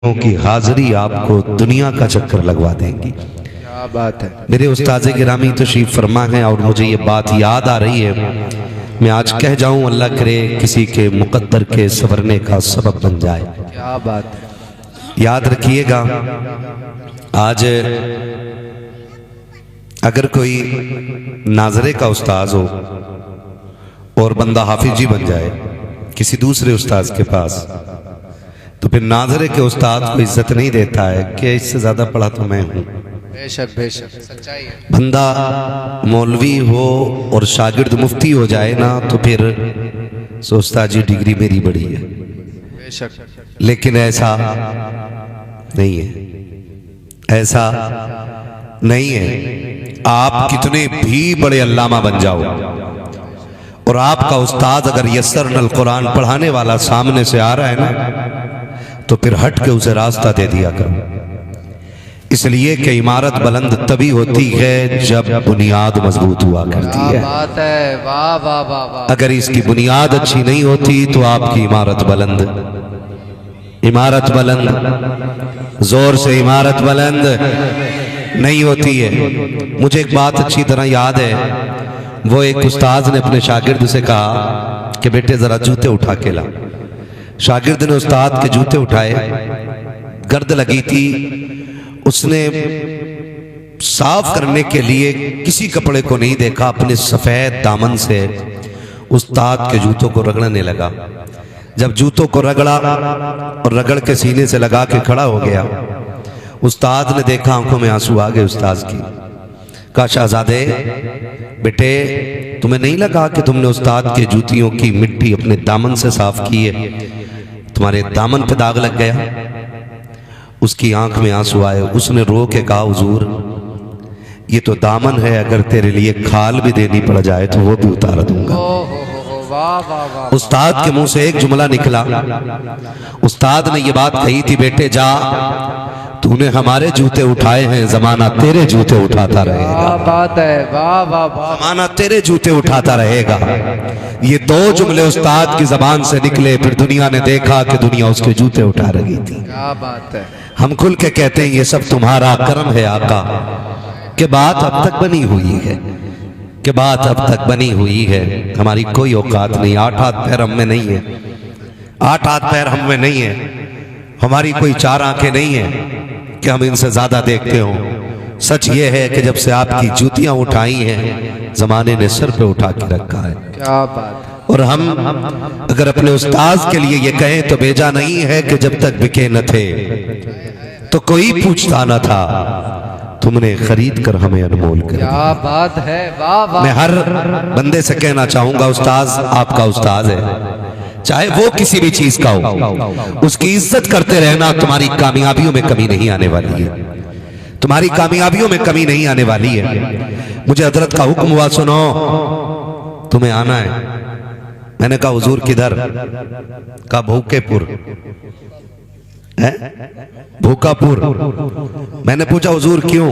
की हाजिरी आपको दुनिया का चक्कर लगवा देंगी। क्या बात है। मेरे उस्ताद गिरामी तशरीफ फरमा है और मुझे ये बात याद आ रही है, मैं आज कह जाऊं, अल्लाह करे किसी के मुकद्दर के संवरने का सबब बन जाए। क्या बात है। याद रखिएगा, आज अगर कोई नाजरे का उस्ताज हो और बंदा हाफिज जी बन जाए किसी दूसरे उस्ताज के पास, तो फिर नाजरे के उस्ताद को इज्जत नहीं देता है कि इससे ज्यादा पढ़ा तो मैं हूं। बेशक बेशक सच्चाई है। बंदा मौलवी हो और शागिर्द मुफ्ती हो जाए ना, तो फिर सोचता जी डिग्री मेरी बड़ी है। बेशक। लेकिन ऐसा नहीं है, ऐसा नहीं है। आप कितने भी बड़े अल्लामा बन जाओ और आपका उस्ताद अगर यस्सरनल कुरान पढ़ाने वाला सामने से आ रहा है ना, तो फिर हट के उसे रास्ता दे दिया करो। इसलिए कि इमारत बुलंद तभी होती है जब बुनियाद मजबूत हुआ करती है। बात है। वाह वाह वाह वाह। अगर इसकी बुनियाद अच्छी नहीं होती तो आपकी इमारत बुलंद, इमारत बुलंद, जोर से इमारत बुलंद नहीं होती है। मुझे एक बात अच्छी तरह याद है, वो एक उस्ताद ने अपने शागिर्द से कहा कि बेटे जरा जूते उठा के ला। शागिर्द ने उस्ताद के जूते उठाए, गर्द लगी थी, उसने साफ करने के लिए किसी कपड़े को नहीं देखा, अपने सफेद दामन से उस्ताद के जूतों को रगड़ने लगा। जब जूतों को रगड़ा और रगड़ के सीने से लगा के खड़ा हो गया, उस्ताद ने देखा, आंखों में आंसू आ गए उस्ताद की। कहा शहजादे बेटे, तुम्हें नहीं लगा कि तुमने उस्ताद के जूतियों की मिट्टी अपने दामन से साफ की है, तुम्हारे दामन पे दाग लग गया। उसकी आंख में आंसू आए, उसने रो के कहा हुजूर ये तो दामन है, अगर तेरे लिए खाल भी देनी पड़ जाए तो वो भी उतार दूंगा। वाह वाह वाह। उस्ताद के मुंह से एक जुमला निकला। उस्ताद ने ये बात कही थी, बेटे जा, तूने हमारे जूते उठाए हैं, जमाना तेरे जूते उठाता रहेगा। क्या बात है। वाह वाह वाह। जमाना तेरे जूते उठाता रहेगा। ये दो जुमले उस्ताद की जबान से निकले, फिर दुनिया ने देखा कि दुनिया उसके जूते उठा रही थी। क्या बात है। हम खुल के कहते हैं ये सब तुम्हारा करम है आका, कि बात अब तक बनी हुई है, कि बात अब तक बनी हुई है। हमारी कोई औकात नहीं, 8 हाथ पैर हम में नहीं है, 8 हाथ पैर हम में नहीं है, हमारी कोई 4 आंखें नहीं है कि हम इनसे ज्यादा देखते हो। सच ये है कि जब से आपकी जूतियां उठाई हैं, जमाने ने सर पे उठा के रखा है। क्या बात है। और हम अगर अपने उस्ताद के लिए ये कहें तो बेजा नहीं है कि जब तक बिके न थे तो कोई पूछता न था, तुमने खरीद कर हमें अनमोल कर दिया। क्या बात है। वाह वाह। मैं हर बंदे से कहना चाहूंगा, उस्ताद आपका उस्ताद है, चाहे वो किसी भी चीज का हो, उसकी इज्जत करते रहना। तुम्हारी कामयाबियों में कमी नहीं आने वाली है, तुम्हारी कामयाबियों में कमी नहीं आने वाली है। मुझे हजरत का हुक्म हुआ, सुनो तुम्हें आना है। मैंने कहा हुजूर किधर? का भूकेपुर है, भूकापुर। मैंने पूछा हुजूर क्यों?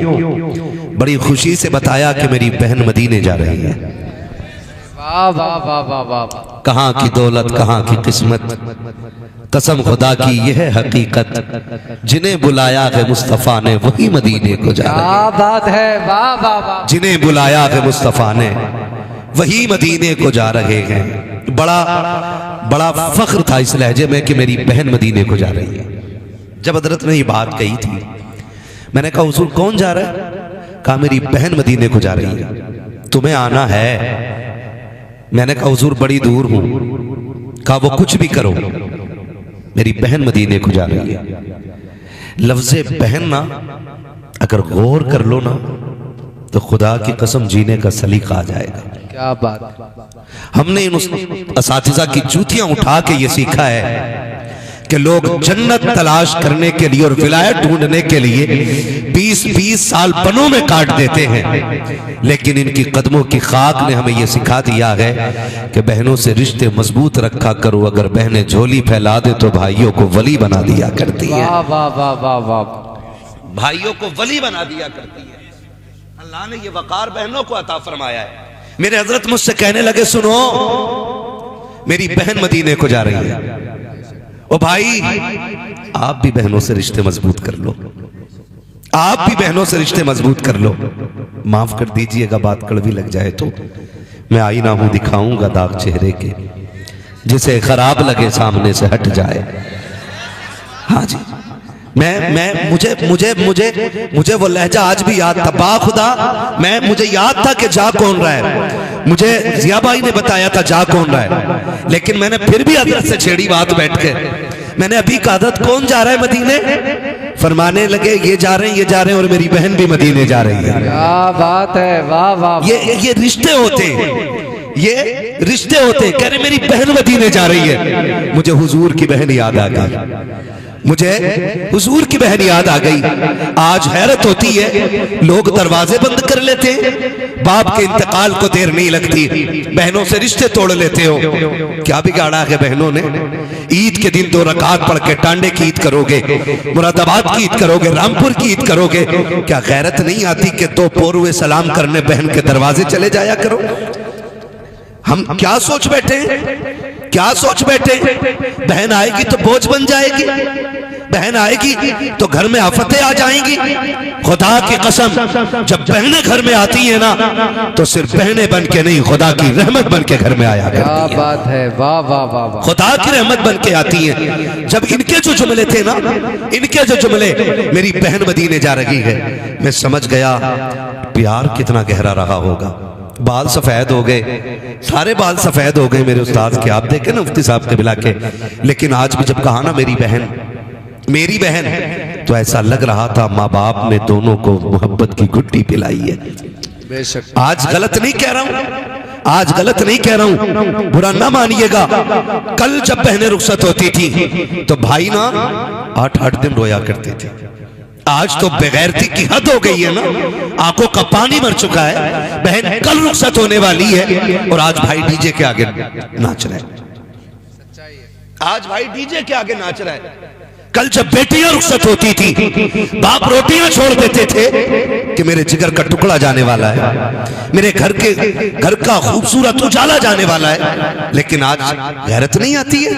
बड़ी खुशी से बताया कि मेरी बहन मदीने जा रही है। वाह वाह वाह वाह वाह। कहाँ की दौलत, कहाँ की किस्मत, कसम खुदा की यह है हकीकत, जिन्हें बुलाया है मुस्तफा ने वही मदीने को जा रहे हैं। क्या बात है। वाह वाह वाह। जिन्हें बुलाया है मुस्तफा ने वही मदीने को जा रहे हैं। बड़ा बड़ा फख्र था इस लहजे में कि मेरी बहन मदीने को जा रही है। जब हजरत ने ये बात कही थी, मैंने कहा हुजूर कौन जा रहा है? कहा मेरी बहन मदीने को जा रही है, तुम्हें आना है। मैंने कहा हुजूर बड़ी दूर हूं। कहा वो कुछ भी करो, मेरी बहन मदीने को जा रही है। लफ्ज़े बहन ना अगर गौर कर लो ना, तो खुदा की कसम जीने का सलीका आ जाएगा। क्या बात। हमने इन असातिज़ा की जूतियां उठा के ये सीखा है कि लोग जन्नत तलाश करने के लिए और विलायत ढूंढने के लिए 20-20 साल बनों में काट देते हैं, लेकिन इनकी कदमों की खाक ने हमें यह सिखा दिया है कि बहनों से रिश्ते मजबूत रखा करो। अगर बहनें झोली फैला दे तो भाइयों को वली बना दिया करती है। वाह वाह वाह वाह वाह। भाइयों को वली बना दिया करती है। अल्लाह ने ये वकार बहनों को अता फरमाया है। मेरे हजरत मुझसे कहने लगे, सुनो मेरी बहन मदीने को जा रही है। ओ भाई आप भी बहनों से रिश्ते मजबूत कर लो, आप भी बहनों से रिश्ते मजबूत कर लो। माफ कर दीजिएगा बात कड़वी लग जाए तो, मैं आईना हूं दिखाऊंगा दाग चेहरे के, जिसे खराब लगे सामने से हट जाए। हाँ जी, मैं मुझे मुझे मुझे मुझे वो लहजा आज भी याद था। बाखुदा मुझे याद था कि जा कौन रहा है, मुझे जिया भाई ने बताया था जा कौन रहा है, लेकिन मैंने फिर भी हजरत से छेड़ी बात बैठ के। मैंने अभी कहा था कौन जा रहा है मदीने, फरमाने लगे ये जा रहे हैं, ये जा रहे हैं, और मेरी बहन भी मदीने जा रही है। क्या बात है, वाह वाह। ये रिश्ते होते हैं, ये रिश्ते होते हैं। कह रहे मेरी बहन मदीने जा रही है, मुझे हुजूर की बहन याद आ गई, मुझे हुजूर की बहन याद आ गई। आज हैरत होती है, लोग दरवाजे बंद कर लेते हैं, बाप के इंतकाल को देर नहीं लगती, बहनों से रिश्ते तोड़ लेते हो। क्या बिगाड़ा है बहनों ने? ईद के दिन 2 रकात पढ़ के टांडे की ईद करोगे, मुरादाबाद की ईद करोगे, रामपुर की ईद करोगे। क्या गैरत नहीं आती कि 2 पोरुए सलाम करने बहन के दरवाजे चले जाया करो? हम क्या सोच बैठे हैं, क्या सोच बैठे? बहन आएगी तो बोझ बन जाएगी, बहन आएगी तो घर में आफतें आ जाएंगी। खुदा की कसम, जब बहनें घर में आती हैं ना, तो सिर्फ बहनें बन के नहीं, खुदा की रहमत बन के घर में आया करती हैं। क्या बात है, वाह वाह वाह वाह। खुदा की रहमत बन के आती हैं। जब इनके जो जुमले थे ना, इनके जो जुमले, मेरी बहन मदीने जा रही है, मैं समझ गया प्यार कितना गहरा रहा होगा। बाल सफेद हो गए, सारे बाल सफेद हो गए मेरे उस्ताद के, आप देखे ना मुफ्ती साहब के बिला के। लेकिन आज भी जब कहा ना मेरी बहन, मेरी बहन, तो ऐसा लग रहा था माँ बाप ने दोनों को मोहब्बत की गुट्टी पिलाई है। बेशक। आज गलत नहीं कह रहा हूं, आज गलत नहीं कह रहा हूं, बुरा ना मानिएगा। कल जब बहनें रुखसत होती थी तो भाई ना 8-8 दिन रोया करते थे। आज तो बेगैरती की हद हो गई है ना, आंखों का पानी मर चुका है। बहन कल रुखसत होने वाली है और आज भाई डीजे के आगे नाच रहा है, आज भाई डीजे के आगे नाच रहा है। कल जब बेटियां रुखसत होती थी, बाप रोटियां छोड़ देते थे कि मेरे जिगर का टुकड़ा जाने वाला है, मेरे घर का खूबसूरत उजाला जाने वाला है। लेकिन आज गैरत नहीं आती है,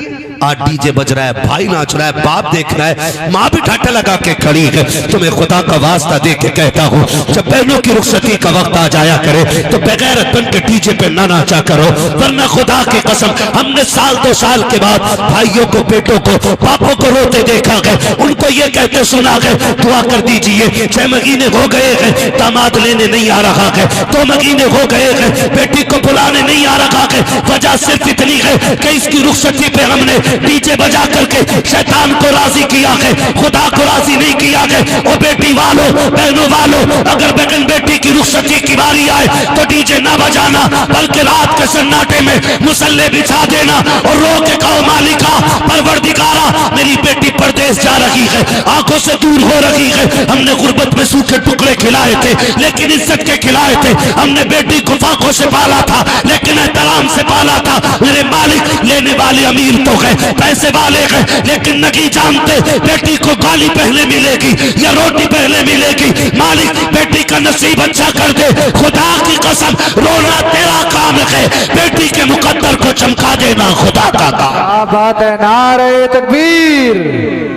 आज डीजे बज रहा है, भाई नाच रहा है, बाप देख रहा है, माँ भी ठाठा लगा के खड़ी है। तुम्हें खुदा का वास्ता दे के कहता हूँ, जब बहनों की रुखसती का वक्त आ जाया करे तो बेगैरत बन के डीजे पे ना नाचा करो, वरना खुदा की कसम हमने 1-2 साल के बाद भाइयों को, बेटों को, बापों को रोते देखा गए, उनको ये कहते सुना गए दुआ कर दीजिए, 6 महीने हो गए हैं दामाद लेने नहीं आ रहा है, 2 महीने हो गए हैं बेटी को बुलाने नहीं आ रहा है। वजह सिर्फ इतनी है कि इसकी रुखसती पे हमने डीजे बजा करके शैतान को राजी किया है, खुदा को राजी नहीं किया है। और बेटी वालों, बहनों वालों, अगर बहन बेटी की रुखसती की बारी आए तो डीजे ना बजाना, बल्कि रात के सन्नाटे में मुसल्ले बिछा देना और रो के कहो मालिका, परवरदिगारा, मेरी बेटी परदेश जा रही है, आंखों से दूर हो रही है। हमने गुर्बत में सूखे टुकड़े खिलाए थे, लेकिन इज्जत के खिलाए थे। हमने बेटी को फाकों से पाला था, लेकिन एहतराम से पाला था। मेरे मालिक, लेने वाले अमीर तो है, पैसे वाले हैं, लेकिन नहीं जानते बेटी को गाली पहले मिलेगी या रोटी पहले मिलेगी। मालिक, बेटी का नसीब अच्छा कर दे, खुदा की कसम रोना तेरा काम है, बेटी के मुकद्दर को चमका देना खुदा का काम। क्या बात है, नारे तकबीर,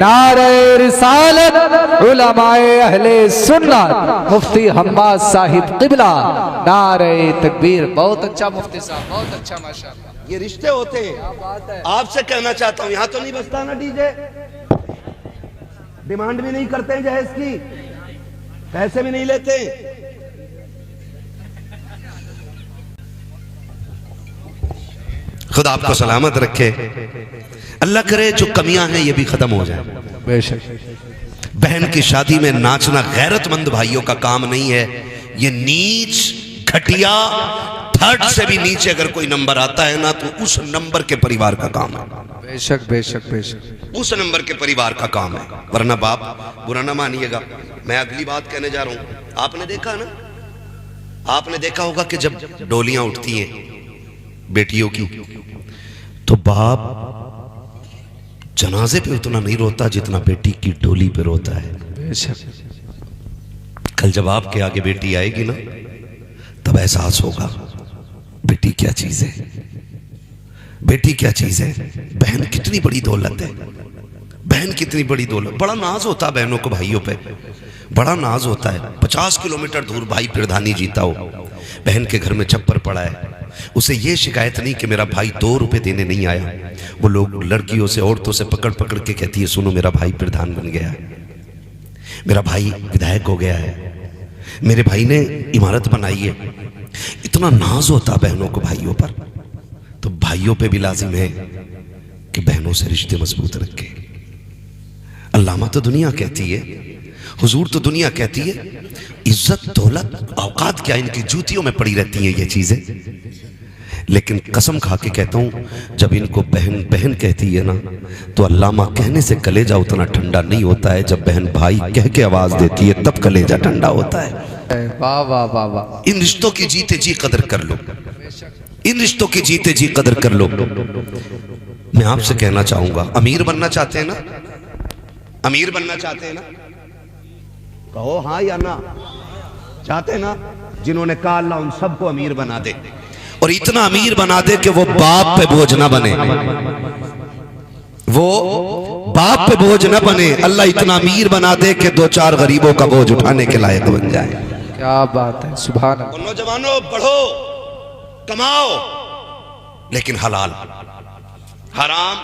नारे रिसालत, उलमाए अहले सुन्नत, मुफ्ती हम्माद साहिब किबला, नारे तकबीर। बहुत अच्छा मुफ्ती साहब, बहुत अच्छा, माशाअल्लाह। ये रिश्ते होते हैं। आपसे कहना चाहता हूं, यहां तो नहीं बजता ना डीजे, डिमांड भी नहीं करते हैं जहेज की, पैसे भी नहीं लेते। खुदा आपको सलामत रखे, अल्लाह करे जो कमियां हैं ये भी खत्म हो जाए। बेशक। बहन की शादी में नाचना गैरतमंद भाइयों का काम नहीं है, ये नीच, घटिया, थर्ड से भी नीचे अगर कोई नंबर आता है ना, तो उस नंबर के परिवार का काम है। बेशक बेशक बेशक, उस नंबर के परिवार का काम है। वरना बाप, बुरा ना मानिएगा, मैं अगली बात कहने जा रहा हूं। आपने देखा ना, आपने देखा होगा कि जब डोलियां उठती हैं बेटियों की, तो बाप जनाजे पे उतना नहीं रोता जितना बेटी की डोली पे रोता है। बेशक। कल जब आपके आगे बेटी आएगी ना, तब एहसास होगा बेटी क्या चीज है, बेटी क्या चीज है, बहन कितनी बड़ी दौलत है। बहन कितनी बड़ी दौलत, बड़ा नाज होता है बहनों को भाइयों पे, बड़ा नाज होता है। 50 किलोमीटर दूर भाई प्रधानी जीता हो, बहन के घर में छप्पर पड़ा है, उसे ये शिकायत नहीं कि मेरा भाई 2 रुपए देने नहीं आया। वो लोग लड़कियों से औरतों से पकड़ पकड़ के कहती है सुनो मेरा भाई प्रधान बन गया है, मेरा भाई विधायक हो गया है, मेरे भाई ने इमारत बनाई है। इतना नाज होता बहनों को भाइयों पर। तो भाइयों पे भी लाजिम है कि बहनों से रिश्ते मजबूत रखे। अल्लामा तो दुनिया कहती है, हुजूर तो दुनिया कहती है, इज्जत दौलत औकात क्या इनकी जूतियों में पड़ी रहती हैं ये चीजें। लेकिन कसम खा के कहता हूं जब इनको बहन बहन कहती है ना, तो अल्लामा कहने से कलेजा उतना ठंडा नहीं होता है, जब बहन भाई कह के आवाज देती है तब कलेजा ठंडा होता है। वाह वाह वाह वाह। इन रिश्तों की जीते जी कदर कर लो, इन रिश्तों की जीते जी कदर कर लो। मैं आपसे कहना चाहूंगा, अमीर बनना चाहते हैं ना, अमीर बनना चाहते हैं ना, कहो हाँ या ना, चाहते हैं ना। जिन्होंने कहा अल्लाह उन सबको अमीर बना दे, और इतना अमीर बना दे कि वो बाप पे बोझ ना बने, वो बाप पे बोझ ना बने। अल्लाह इतना अमीर बना दे कि 2-4 गरीबों का बोझ उठाने के लायक बन जाए। क्या बात है, सुभान अल्लाह। नौजवानों बढ़ो, कमाओ, लेकिन हलाल, हराम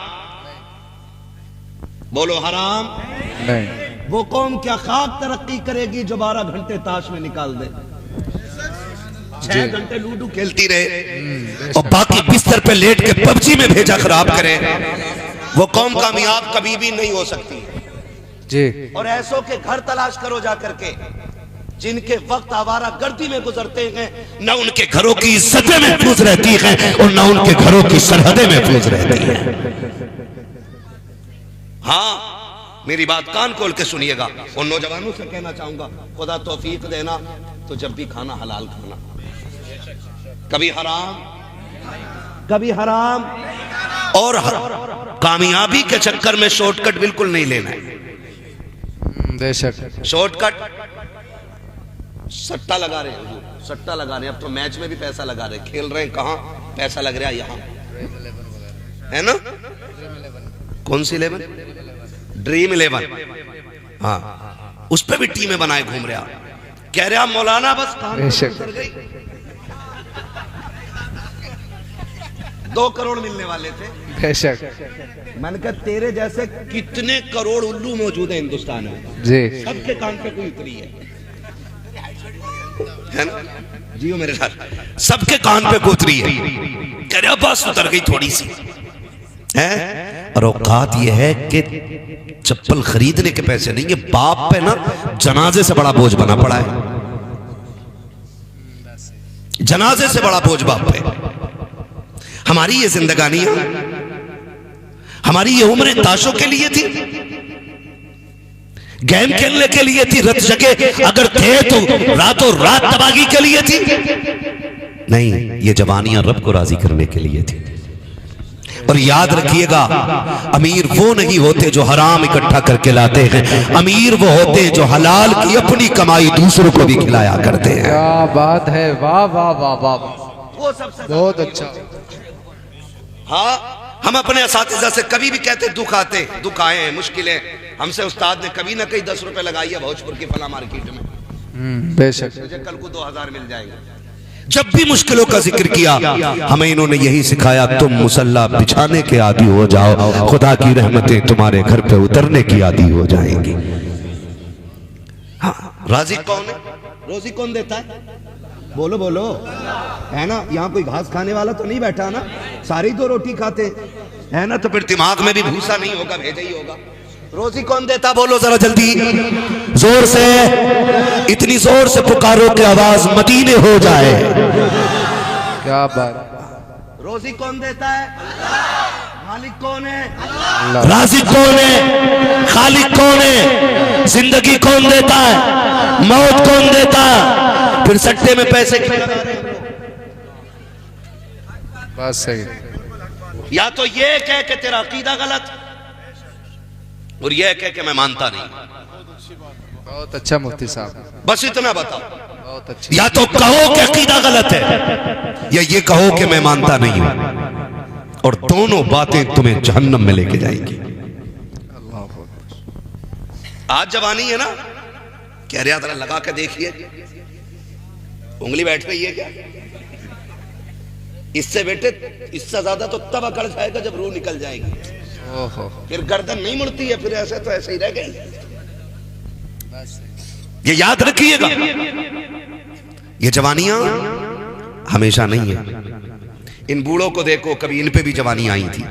बोलो हराम नहीं। वो कौम क्या खाक तरक्की करेगी जो 12 घंटे ताश में निकाल दे, 6 घंटे लूडो खेलती रहे और बाकी बिस्तर पे लेट के पबजी में भेजा खराब करे। वो कौम कामयाब कभी भी नहीं हो सकती जी। और ऐसों के घर तलाश करो जा करके जिनके वक्त आवारा गर्दी में गुजरते हैं, न उनके घरों की इज्जतें महफूज रहती हैं और न उनके घरों की सरहदें महफूज रहती हैं। हाँ, मेरी बात कान खोल के सुनिएगा। उन नौजवानों से कहना चाहूंगा, खुदा तौफीक देना तो जब भी खाना हलाल खाना, कभी हराम कभी हराम, और कामयाबी के चक्कर में शॉर्टकट बिल्कुल नहीं लेना है। बेशक शॉर्टकट, सट्टा लगा रहे हैं, सट्टा लगा रहे हैं। अब तो मैच में भी पैसा लगा रहे हैं, खेल रहे हैं, कहां पैसा लग रहा है, यहां है ना। कौन सी 11? ड्रीम 11। हाँ, उस पे भी टीमें बनाए घूम रहे। कह रहे मौलाना बस उतर गई, 2 करोड़ मिलने वाले थे। बेशक। मैंने कहा तेरे जैसे कितने करोड़ उल्लू मौजूद है हिंदुस्तान में जी, सबके कान पे कोई उतरी है ना। जियो मेरे साथ, सबके कान पे उतरी है। कह रहे बस उतर गई थोड़ी सी है। और औकात यह है कि चप्पल खरीदने के पैसे नहीं है, बाप पे ना जनाजे से बड़ा बोझ बना पड़ा है, जनाजे से बड़ा बोझ बाप पे। हमारी ये जिंदगानी, हमारी ये उम्र ताशों के लिए थी, गेम खेलने के लिए थी, रत जगह अगर थे तो रातों रात तबाही के लिए थी। नहीं, ये जवानियां रब को राजी करने के लिए थी। और याद रखिएगा, अमीर वो नहीं होते जो हराम इकट्ठा करके लाते हैं, अमीर वो होते हैं जो हलाल की अपनी कमाई दूसरों को भी खिलाया करते हैं। क्या बात है, वाह वाह वाह वाह, वो सबसे बहुत अच्छा। हाँ, हम अपने असातिज़ा से कभी भी कहते दुख आते, दुख आए हैं, मुश्किलें, हमसे उस्ताद ने कभी ना कहीं 10 रुपए लगाई है भोजपुर की फला मार्केट में, बेशक, मुझे कल को 2000 मिल जाएंगे। जब भी मुश्किलों का जिक्र किया हमें इन्होंने यही सिखाया, तुम मुसल्ला बिछाने के आदी हो जाओ, खुदा की रहमतें तुम्हारे घर पे उतरने की आदी हो जाएंगी। हाँ, राज़िक कौन है, रोजी कौन देता है, बोलो बोलो, है ना। यहाँ कोई घास खाने वाला तो नहीं बैठा ना, सारी 2 रोटी खाते है ना, तो फिर दिमाग में भी भूसा नहीं होगा, भेजा ही होगा। रोजी कौन देता, बोलो जरा जल्दी, जोर से, इतनी जोर से पुकारो कि आवाज मदीने हो जाए। क्या बात। रोजी कौन देता है, मालिक कौन है, राज़िक कौन है, खालिक कौन है, जिंदगी कौन देता है, मौत कौन देता है, फिर सट्टे में पैसे क्यों लगा रहे हैं? बात सही। या तो ये कह के तेरा अकीदा गलत, और यह कह के मैं मानता नहीं। बहुत अच्छा मुफ्ती साहब, बस इतना बताओ, बहुत अच्छा। या तो कहो कि अकीदा गलत है, या ये कहो कि मैं मानता नहीं हूं, और दोनों बातें तुम्हें जहन्नम में लेके जाएंगी। आज जवानी है ना, कह रहा जरा लगा के देखिए, उंगली बैठ रही है क्या? इससे बेटे इससे ज्यादा तो तब अकड़ जाएगा जब रूह निकल जाएगी। ओहो, फिर गर्दन नहीं मुड़ती है, फिर ऐसे तो ऐसे ही रह गई। ये याद रखिएगा, ये जवानियां हमेशा नहीं है। इन बूढ़ों को देखो, कभी इन पे भी जवानी आई थी।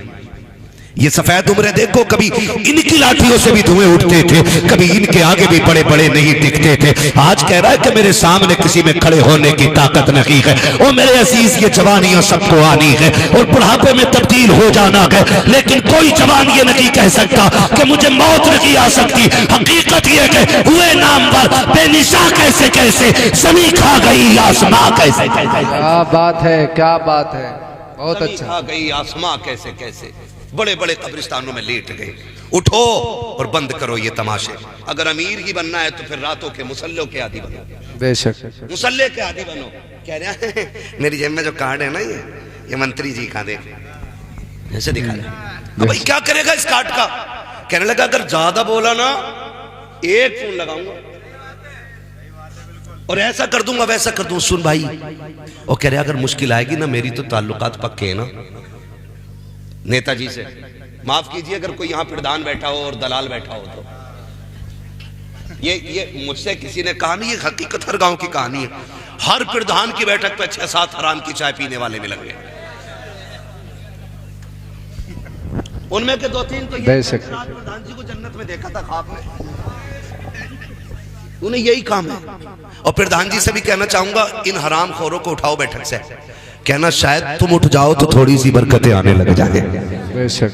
ये सफेद उम्रें देखो, कभी इनकी लाठियों से भी धुएं उठते थे, कभी इनके आगे भी बड़े बड़े नहीं दिखते थे। आज कह रहा है कि मेरे सामने किसी में खड़े होने की ताकत नहीं है। और मेरे अजीज, ये जवानियां सबको आनी है और बुढ़ापे में तब्दील हो जाना है, लेकिन कोई जवान ये नहीं कह सकता कि मुझे मौत नहीं आ सकती। हकीकत ये है, हुए नाम पर बेनिशा कैसे कैसे, जमीन खा गई आसमां कैसे कैसे। क्या बात है, क्या बात है, बहुत अच्छा। खा गई आसमां कैसे कैसे, बड़े बड़े कब्रिस्तानों में लेट गए। उठो और बंद करो ये तमाशे। अगर अमीर ही बनना है तो फिर रातों के मुसल्लों के आदि बनो, बेशक मुसल्ले के आदि बनो। कह रहे हैं मेरी जेब में जो कार्ड है ना, ये मंत्री जी का, देख ऐसे दिखा रहे। अब भाई क्या करेगा इस कार्ड का? कहने लगा अगर ज्यादा बोला ना एक फोन लगाऊंगा और ऐसा कर दूंगा वैसा कर दूंगा। सुन भाई, और कह रहे अगर मुश्किल आएगी ना, मेरी तो ताल्लुकात पक्के हैं ना नेताजी से। माफ कीजिए अगर कोई यहाँ प्रधान बैठा हो और दलाल बैठा हो तो ये मुझसे किसी ने कहा नहीं, ये हकीकत हर गांव की कहानी है। हर प्रधान की बैठक पे 6-7 हराम की चाय पीने वाले मिलेंगे। उनमें के 2-3 तो ये प्रधान जी को जन्नत में देखा था ख्वाब में, उन्हें यही काम है। और प्रधान जी से भी कहना चाहूंगा, इन हराम खोरों को उठाओ बैठक से, कहना शायद तुम उठ जाओ तो थोड़ी सी बरकतें आने लग जाए। बेशक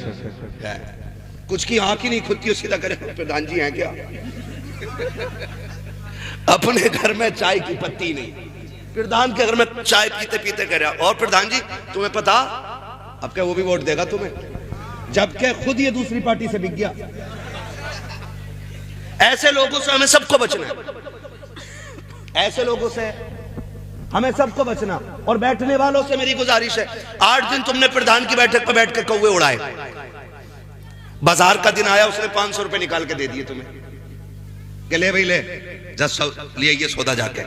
कुछ की आंख ही नहीं खुदती हो, सीधा करे प्रधान जी हैं क्या? अपने घर में चाय की पत्ती नहीं, प्रधान के घर में चाय पीते पीते कह रहा, और प्रधान जी तुम्हें पता अब क्या वो भी वोट देगा तुम्हें, जबकि खुद ये दूसरी पार्टी से बिक गया। ऐसे लोगों से हमें सबको बचना है, ऐसे लोगों से हमें सबको बचना। और बैठने वालों से मेरी गुजारिश है, 8 दिन तुमने प्रधान की बैठक पर बैठ के कौवे उड़ाए, बाजार का दिन आया उसने 500 रुपए निकाल के दे दिए तुम्हें, कि ले भाई ले लिए ये सौदा जाके।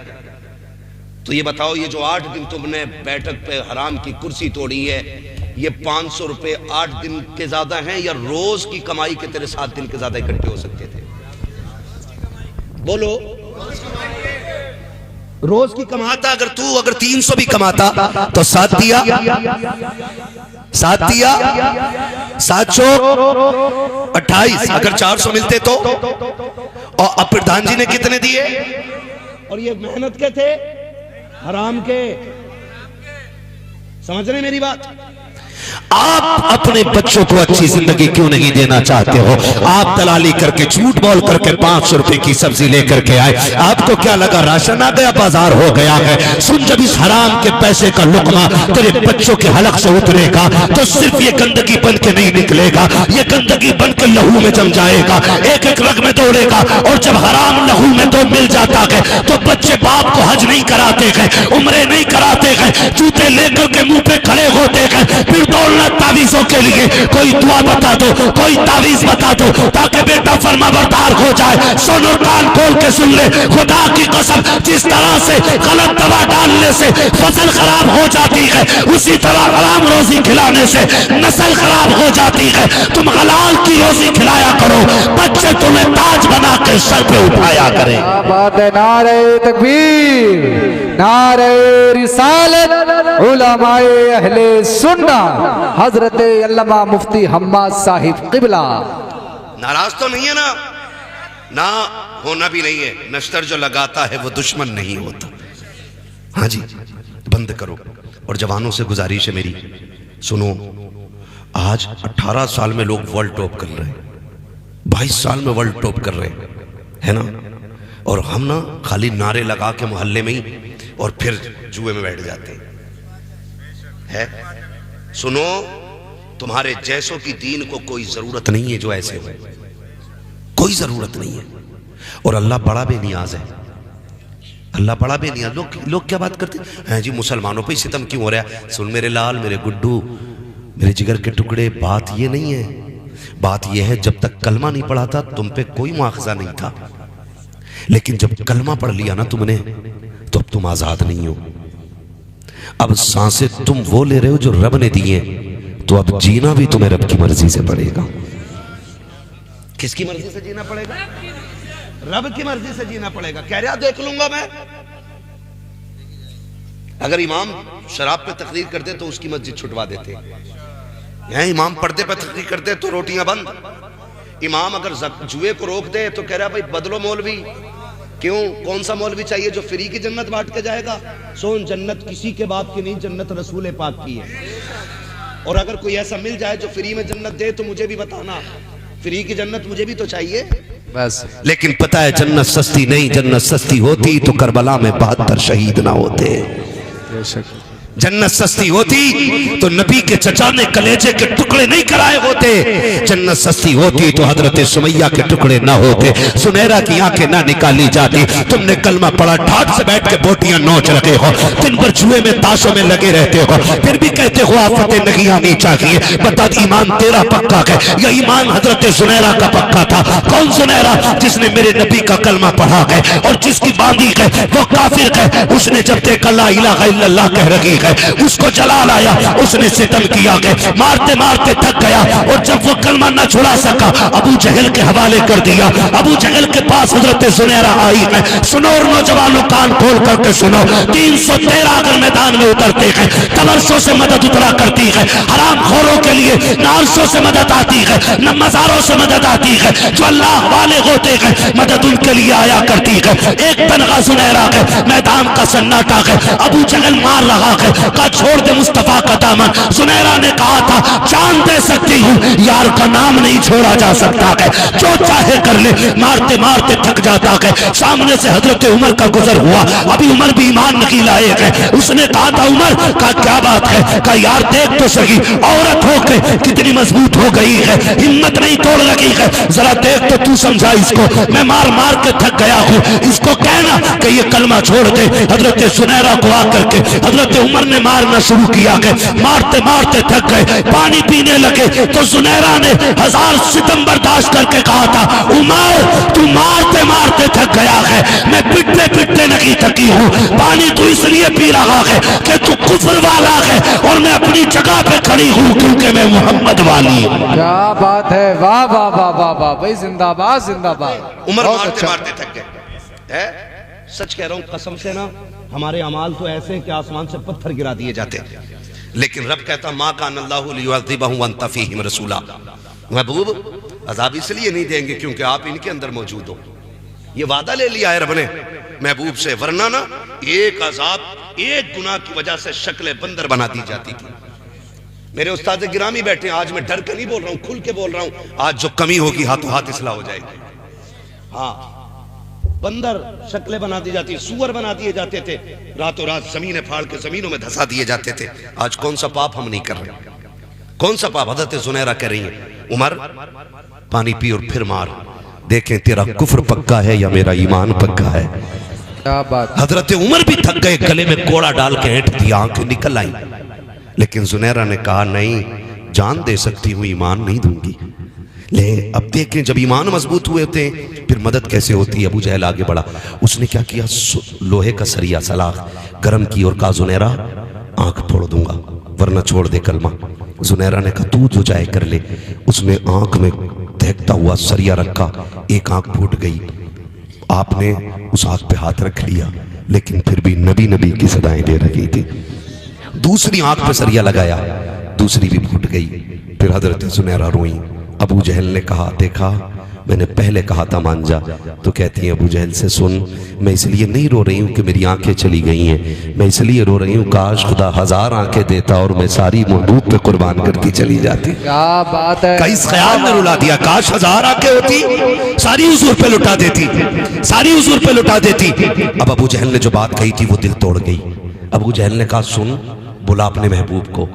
तो ये बताओ, ये जो 8 दिन तुमने बैठक पे हराम की कुर्सी तोड़ी है, ये 500 रुपए 8 दिन के ज्यादा हैं या रोज की कमाई के तेरे 7 दिन के ज्यादा इकट्ठे हो सकते थे? बोलो, रोज की कमाता अगर तू अगर 300 भी कमाता तो 7 दिया 7 दिया 7 चौक 28, अगर 400 मिलते तो। और अब प्रधान जी ने कितने दिए? और ये मेहनत के थे, हराम के। समझ रहे मेरी बात? आप अपने बच्चों को अच्छी जिंदगी क्यों नहीं देना चाहते हो? आप दलाली करके झूठ बोल करके 500 रुपए की सब्जी लेकर के आए, आपको क्या लगा राशन आ गया, बाजार हो गया है? सुन, जब इस हराम के पैसे का लुकमा तेरे बच्चों के हलक से उतरेगा तो सिर्फ ये गंदगी बन के नहीं निकलेगा, ये गंदगी बन के लहू में जम जाएगा, एक एक रग में दौड़ेगा। और जब हराम लहू में तो मिल जाता है तो बच्चे बाप को हज नहीं कराते हैं, उम्रे नहीं कराते हैं, जूते लेकर के मुंह पे खड़े होते हैं, फिर दौड़ना तावीजों के लिए। कोई दुआ बता दो, कोई तावीज बता दो ताकि बेटा फर्माबरदार हो जाए। सुनो, कान खोल के सुन ले, खुदा की कसम, जिस तरह से गलत दवा डालने से फसल खराब हो जाती है, उसी तरह हराम रोजी खिलाने से नस्ल खराब हो जाती है। तुम हलाल की रोजी खिलाया करो, बच्चे तुम्हें ताज बना के सर पे उठाया करें। बात है, नारे तकबीर, नारे रिसालत, उलमाए अहले सुन्नत, हजरत अल्लामा मुफ्ती हम्माद साहिब किबला। नाराज तो नहीं है ना? ना होना भी नहीं है। नश्तर जो लगाता है वो दुश्मन नहीं होता। हाँ जी, बंद करो। और जवानों से गुजारिश है मेरी, सुनो, आज 18 साल में लोग वर्ल्ड टॉप कर रहे हैं, 22 साल में वर्ल्ड टॉप कर रहे हैं, है ना? और हम ना खाली नारे लगा के मोहल्ले में ही और फिर जुए में बैठ जाते हैं। सुनो, तुम्हारे जैसों की दीन को कोई जरूरत नहीं है जो ऐसे हो, कोई जरूरत नहीं है। और अल्लाह बड़ा बेनियाज है, अल्लाह बड़ा बेनियाज। लोग क्या बात करते हैं जी, मुसलमानों पे सितम क्यों हो रहा है? सुन मेरे लाल, मेरे गुड्डू, मेरे जिगर के टुकड़े, बात ये नहीं है। बात यह है, जब तक कलमा नहीं पढ़ा था तुम पे कोई मुआखजा नहीं था, लेकिन जब कलमा पढ़ लिया ना तुमने, तो अब तुम आजाद नहीं हो। अब सांसें तुम वो ले रहे हो जो रब ने दी है, तो अब जीना भी तुम्हें रब की मर्जी से पड़ेगा। किसकी मर्जी से जीना पड़ेगा? रब की मर्जी से जीना पड़ेगा। कह रहा देख लूंगा मैं। अगर इमाम शराब पे तकरीर करते तो उसकी मस्जिद छुटवा देते। यहाँ इमाम पर्दे पे तकरीर करते तो रोटियां बंद। इमाम अगर जुए को रोक दे तो कह रहा भाई बदलो मौलवी। क्यों? कौन सा मौलवी चाहिए जो फ्री की जन्नत बांट के जाएगा? सोन जन्नत किसी के बाप की नहीं, जन्नत रसूल पाक की है। और अगर कोई ऐसा मिल जाए जो फ्री में जन्नत दे तो मुझे भी बताना, फ्री की जन्नत मुझे भी तो चाहिए बस। लेकिन पता है जन्नत सस्ती नहीं, जन्नत सस्ती होती तो करबला में 72 शहीद ना होते। जन्नत सस्ती होती तो नबी के चचा ने कलेजे के टुकड़े नहीं कराए होते। जन्नत सस्ती होती तो हजरत सुमैया के टुकड़े ना होते, सुनहरा की आंखें ना निकाली जाती। तुमने कलमा पढ़ा, ठाट से बैठ के बोटियां नोच रहे हो, दिन भर जुए में ताशों में लगे रहते हो, फिर भी कहते हो आफतें नहीं आनी चाहिए। बता ईमान तेरा पक्का है या ईमान हजरत सुनहरा का पक्का था? कौन सुनहरा? जिसने मेरे नबी का कलमा पढ़ा है और जिसकी बांधी है वो काफिर है। उसने जब देखा ला इलाहा इल्लल्लाह कह रही है, उसको जलाल आया, उसने सितम किया गया, मारते मारते थक गया। और जब वो कलमा न छुड़ा सका, अबू जहल के हवाले कर दिया। अबू जहल के पास हजरत सुनहरा आई है। सुनो और नौजवानों कान खोल करके सुनो, 313 अगर मैदान में उतरते हैं, तबरसों से मदद उतरा करती है। हराम खोरों के लिए न अरसों से मदद आती है, न मज़ारों से मदद आती है। जो अल्लाह वाले होते हैं मदद उनके लिए आया करती है। एक तनखा सुनहरा है, मैदान का सन्नाटा है, अबू जहल मार रहा है, का छोड़ दे मुस्तफा का दामन। सुनहरा ने कहा था जान दे सकती हूँ, यार का नाम नहीं छोड़ा जा सकता है, जो चाहे कर ले। मारते मारते थक जाता है। सामने से हजरत उमर का गुजर हुआ, अभी उमर भी ईमान नहीं लाए हैं। उसने कहा था उमर का क्या बात है? का यार देख तो सही, औरत होके कितनी मजबूत हो गई है, हिम्मत नहीं तोड़ लगी है, जरा देख तो तू समझा इसको। मैं मार मार के थक गया हूँ, इसको कहना कि ये कलमा छोड़ दे। हजरत सुनहरा को आकर के हजरत उमर ने मारना शुरू किया है। मारते मारते थक गए, पानी पीने लगे तो सुनहरा ने 1000 सितम बर्दाश्त करके कहा था उमर तू मारते मारते थक गया है, मैं पिटते पिटते नहीं थकी हूँ। पानी तू इसलिए पी रहा है कि तू कुफ्र वाला है और मैं अपनी जगह पे खड़ी हूँ क्योंकि मैं मोहम्मद वाली हूँ। क्या बात है, वाह वाह वाह वाह वाह भाई, जिंदाबाद जिंदाबाद। उमर मारते मारते थक गए। सच कह रहा हूँ कसम से ना, हमारे अमाल तो ऐसे हैं कि आसमान से पत्थर गिरा दिए जाते हैं, लेकिन रब कहता मा कान अल्लाहु लियुअज़्ज़िबहुम व अंत फ़ीहिम रसूला। महबूब अज़ाब इसलिए नहीं देंगे क्योंकि आप इनके अंदर मौजूद हो। ये वादा ले लिया है रब ने महबूब से, वरना ना एक अज़ाब एक गुनाह की वजह से शक्ल बंदर बना दी जाती थी। मेरे उस्ताद गिरामी बैठे हैं, आज मैं डर के नहीं बोल रहा हूँ, खुल के बोल रहा हूँ। आज जो कमी होगी हाथों हाथ इस्लाह हो जाएगी। हाँ, बंदर शक्लें बना दी जाती, सुअर बना दिए जाते थे, रातों रात जमीनें फाड़ के जमीनों में धसा दिए जाते थे। आज कौन सा पाप हम नहीं कर रहे? कौन सा पाप? हजरत सुनहरा कह रही है उमर पानी पी और फिर मार, देखें तेरा कुफ्र पक्का है या मेरा ईमान पक्का है। क्या बात। हजरत उमर भी थक गए, गले में कोड़ा डाल के हेंट दिया, आंखें निकल आई, लेकिन सुनहरा ने कहा नहीं, जान दे सकती हूँ, ईमान नहीं दूंगी। ले अब देखें जब ईमान मजबूत हुए थे फिर मदद कैसे होती है। अबू जहल आगे बढ़ा, उसने क्या किया, लोहे का सरिया सलाख गर्म की और कहा सुनहरा आंख फोड़ दूंगा वरना छोड़ दे कलमा। सुनहरा ने कहा तू जो चाहे कर ले। उसने आंख में दहकता हुआ सरिया रखा, एक आंख फूट गई। आपने उस आंख पे हाथ रख लिया, लेकिन फिर भी नबी नबी की सदाएं दे रही थी। दूसरी आंख पे सरिया लगाया, दूसरी भी फूट गई। फिर हजरत सुनहरा रोई। अबू जहल ने कहा देखा मैंने पहले कहा था मान जा। तो कहती है अबू जहल से सुन, मैं इसलिए नहीं रो रही हूँ कि मेरी आंखें चली गई हैं, मैं इसलिए रो रही हूँ काश खुदा 1000 आंखें देता और मैं सारी महबूब पे कुर्बान करती चली जाती। क्या बात है। कई इस ख्याल में रुला दिया, काश 1000 आंखें होती सारी हुजूर पे लुटा देती, सारी हुजूर पे लुटा देती। अब अबू जहल ने जो बात कही थी वो दिल तोड़ गई। अबू जहल ने कहा सुन, बुला अपने महबूब को,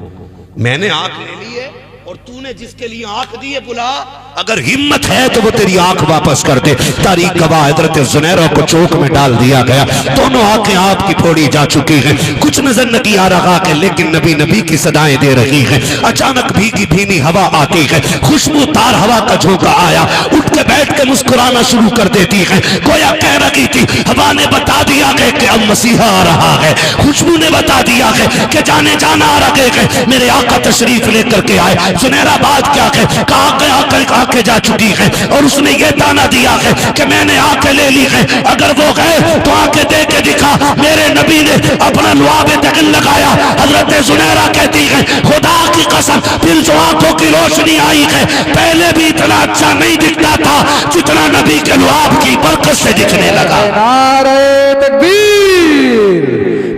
मैंने आंख ले ली है और तूने जिसके लिए आंख दी है बुला, अगर हिम्मत है तो वो तेरी आंख वापस कर दे। तारीख गवाह हजरत जुनैरा को चौक में डाल दिया गया, दोनों आंखें आपकी फोड़ी जा चुकी हैं, कुछ नजर नहीं आ रहा है, लेकिन नबी नबी की सदाएं दे रही हैं। अचानक भीगी भीनी हवा आती है, खुशबूदार हवा का झोंका आया, उठ के बैठ के मुस्कुराना शुरू कर देती है। गोया कह रही थी, हवा ने बता दिया है कि अब मसीहा आ रहा है, खुशबू ने बता दिया है कि जाने जाना आ रहे हैं, मेरे आका तशरीफ लेकर के आए। सुनहरा बात क्या है, कहा गया आके जा चुकी है, और उसने ये ताना दिया है कि मैंने आके ले ली है, अगर वो गए तो आके दे के दिखा। मेरे नबी ने अपना लुआबे दगन लगाया। हजरत सुनहरा कहती है, खुदा की कसम, फिर जो आंखों की रोशनी आई है, पहले भी इतना अच्छा नहीं दिखता था जितना नबी के लुआब की बरकत से दिखने लगा। नारे तकबीर,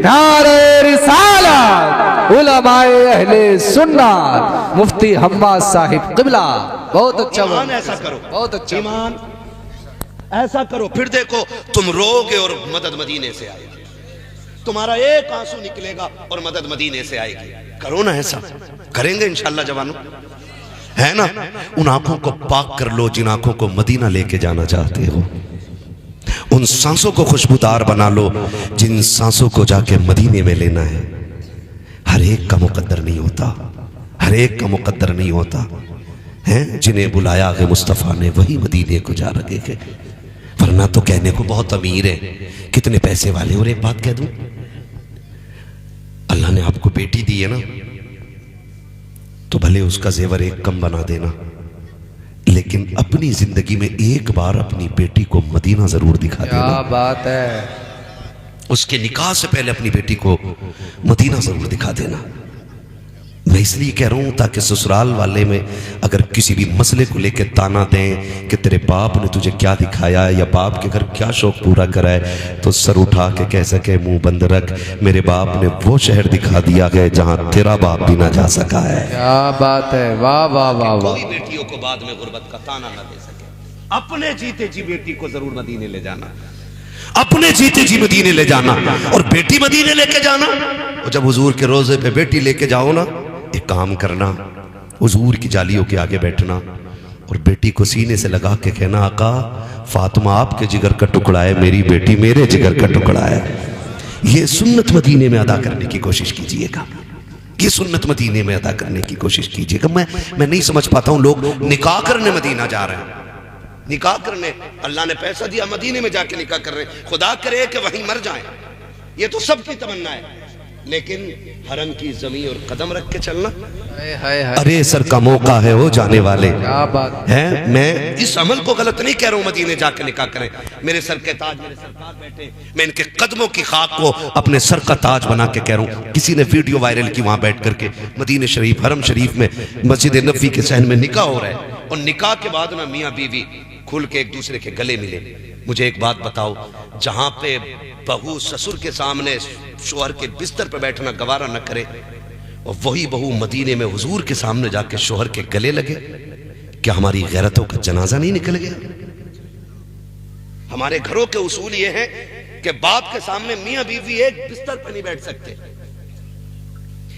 नारे रिसालत, उलमाए अहले सुन्नत, मुफ्ती हम्माद साहिब क़िबला। बहुत अच्छा, ईमान ऐसा करो, बहुत अच्छा ईमान ऐसा करो, फिर देखो तुम रोगे और मदद मदीने से आएगी, तुम्हारा एक आंसू निकलेगा और मदद मदीने से आएगी। करो ना ऐसा, करेंगे इंशाल्लाह जवानों, है ना। उन आंखों को पाक कर लो जिन आंखों को मदीना लेके जाना चाहते हो, उन सांसों को खुशबूदार बना लो जिन सांसों को जाके मदीने में लेना है। हर एक का मुकद्दर नहीं होता, हर एक का मुकद्दर नहीं होता है। जिन्हें बुलाया है मुस्तफ़ा ने वही मदीने को जा रहे हैं, वरना तो कहने को बहुत अमीर है, कितने पैसे वाले। और एक बात कह दूं, अल्लाह ने आपको बेटी दी है ना, तो भले उसका जेवर एक कम बना देना, लेकिन अपनी जिंदगी में एक बार अपनी बेटी को मदीना जरूर दिखा देना। क्या बात है, उसके निकाह से पहले अपनी बेटी को मदीना जरूर दिखा देना। मैं इसलिए कह रहा हूं ताकि ससुराल वाले में अगर किसी भी मसले को लेकर ताना दें कि तेरे बाप ने तुझे क्या दिखाया या बाप के घर क्या शौक पूरा करा है, तो सर उठा के कह सके मुंह बंद रख, मेरे बाप ने वो शहर दिखा दिया है जहां तेरा बाप भी ना जा सका है। क्या बात है, वाह वाह वाह वाह। कोई बेटियों को बाद में गुर्बत का ताना ना दे सके। अपने जीते जी बेटी को जरूर मदीने ले जाना, अपने जीते जी मदीने ले जाना, और बेटी मदीने लेके जाना। और जब हुजूर के रोजे पे बेटी लेके जाओ ना, एक काम करना, हुजूर की जालियों के आगे बैठना और बेटी को सीने से लगा के कहना, आका फातिमा आपके जिगर का टुकड़ा है, मेरी बेटी मेरे जिगर का टुकड़ा है। ये सुन्नत मदीने में अदा करने की कोशिश कीजिएगा, ये सुन्नत मदीने में अदा करने की कोशिश कीजिएगा। मैं नहीं समझ पाता हूं, लोग निकाह करने मदीना जा रहे हैं, निकाह करने, अल्लाह ने पैसा दिया, मदीने में जाके निकाह कर रहे हैं। खुदा करे कि वहीं मर जाएं, ये तो सबकी तमन्ना है, लेकिन हरम की जमीन और कदम रख के चलना, अरे सर का मौका है वो जाने वाले। क्या बात है, मैं इस अमल को गलत नहीं कह रहा हूं, मदीने जाके निकाह करें, मेरे सर के ताज मेरे सरकार बैठे, मैं इनके कदमों की खाक को अपने सर का ताज बना के कह रहा हूं। किसी ने वीडियो वायरल की, वहां बैठ करके मदीने शरीफ हरम शरीफ में मस्जिद नबी के सहन में निकाह हो रहा है, और निकाह के बाद ना मियाँ बीवी खुल के एक दूसरे के गले मिले। मुझे एक बात बताओ, जहां पे बहू ससुर के सामने शोहर के बिस्तर पर बैठना गवारा न करे, और वही बहू मदीने में हुजूर के सामने जाके शोहर के गले लगे, क्या हमारी गैरतों का जनाजा नहीं निकल गया? हमारे घरों के उसूल ये है कि बाप के सामने मियां बीवी एक बिस्तर पर नहीं बैठ सकते,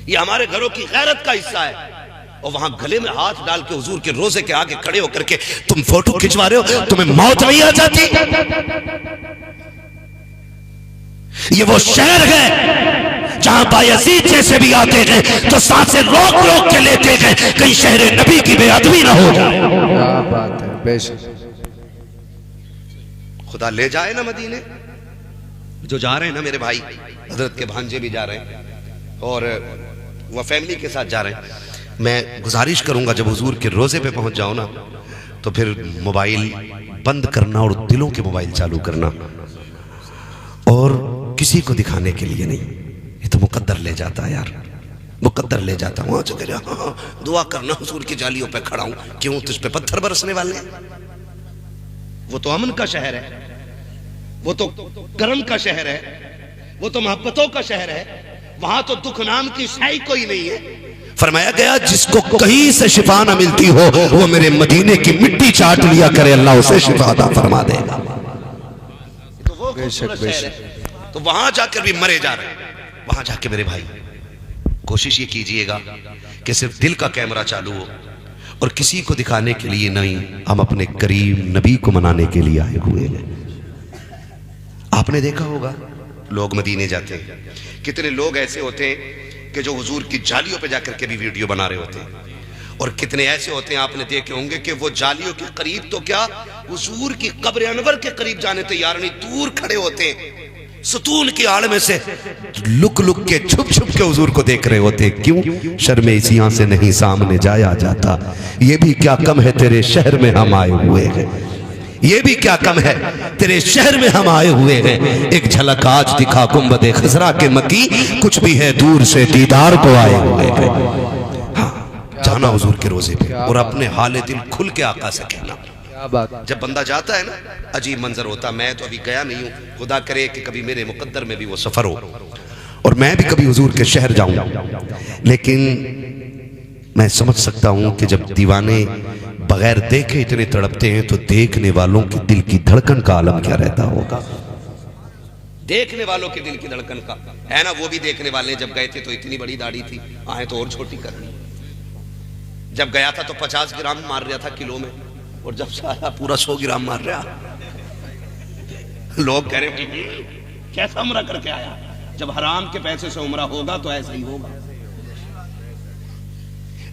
ये हमारे घरों की गैरत का हिस्सा है। और वहां गले में हाथ डाल के हुजूर के रोजे के आगे खड़े होकर के तुम फोटो खिंचवा रहे हो, तुम्हें मौत नहीं आ जाती? ये वो शहर है जहां बायजीद जैसे भी आते हैं तो सांसें रोक रोक के लेते हैं, कहीं शहर नबी की बेअदबी ना हो जाए। क्या बात है, बेशक खुदा ले जाए ना मदीने। जो जा रहे हैं ना मेरे भाई, हजरत के भांजे भी जा रहे हैं और वह फैमिली के साथ जा रहे हैं। मैं गुजारिश करूंगा जब हुजूर के रोजे पे पहुंच जाओ ना, तो फिर मोबाइल बंद करना और दिलों के मोबाइल चालू करना, और किसी को दिखाने के लिए नहीं। ये तो मुकद्दर ले जाता है यार, मुकद्दर ले जाता। वहां चले जा, दुआ करना हुजूर की जालियों पे खड़ा हूं, क्यों तुझ पे पत्थर बरसने वाले हैं? वो तो अमन का शहर है, वो तो करम का शहर है, वो तो मोहब्बतों का शहर है, वहां तो दुख नाम की शाई कोई नहीं है। फरमाया गया जिसको कहीं से शिफा ना मिलती हो वो मेरे मदीने की मिट्टी चाट लिया करे, अल्लाह उसे शिफा अता फरमा देगा। तो वो खूबसूरत शहर है, तो वहां जाकर भी मरे जा रहे हैं। वहां जाके मेरे भाई कोशिश ये कीजिएगा कि सिर्फ दिल का कैमरा चालू हो, और किसी को दिखाने के लिए नहीं, हम अपने करीम नबी को मनाने के लिए आए हुए हैं। आपने देखा होगा लोग मदीने जाते हैं, कितने लोग ऐसे होते हैं कि जो हुजूर की जालियों पे जाकर के भी वीडियो बना रहे होते हैं, और कितने ऐसे होते हैं आपने देखे होंगे कि वो जालियों के करीब तो क्या, हुजूर की कब्र अनवर के करीब जाने तैयार नहीं, दूर खड़े होते हैं, सुतून की आड़ में से लुक लुक के छुप छुप के हुजूर को देख रहे होते। क्यों? शर्म इसियां से नहीं सामने जाया जाता। ये भी क्या कम है तेरे शहर में हम आए हुए हैं, ये भी क्या कम है तेरे शहर में हम आए हुए हैं। एक झलक आज दिखा गुंबदे खजरा के मकी, कुछ भी है दूर से दीदार को आए हुए हैं। हाँ, जाना हुजूर के रोजे पे और अपने हाले दिल खुल के आका से कहना। जब बंदा जाता है ना, अजीब मंजर होता। मैं तो अभी गया नहीं हूँ, खुदा करे कि कभी मेरे मुकद्दर में भी वो सफर हो और मैं भी कभी हुजूर के शहर जाऊं, लेकिन मैं समझ सकता हूं कि जब दीवाने बगैर देखे इतने तड़पते हैं तो देखने वालों के दिल की धड़कन का आलम क्या रहता होगा। देखने वालों के दिल की धड़कन का है ना। वो भी देखने वाले जब गए थे तो इतनी बड़ी दाढ़ी थी, आए तो और छोटी करनी। जब गया था तो 50 ग्राम मार रहा था किलो में, और जब से आया पूरा 100 ग्राम मार रहा। लोग कह रहे कैसा उम्रा करके आया। जब हराम के पैसे से उम्रा होगा तो ऐसा ही होगा,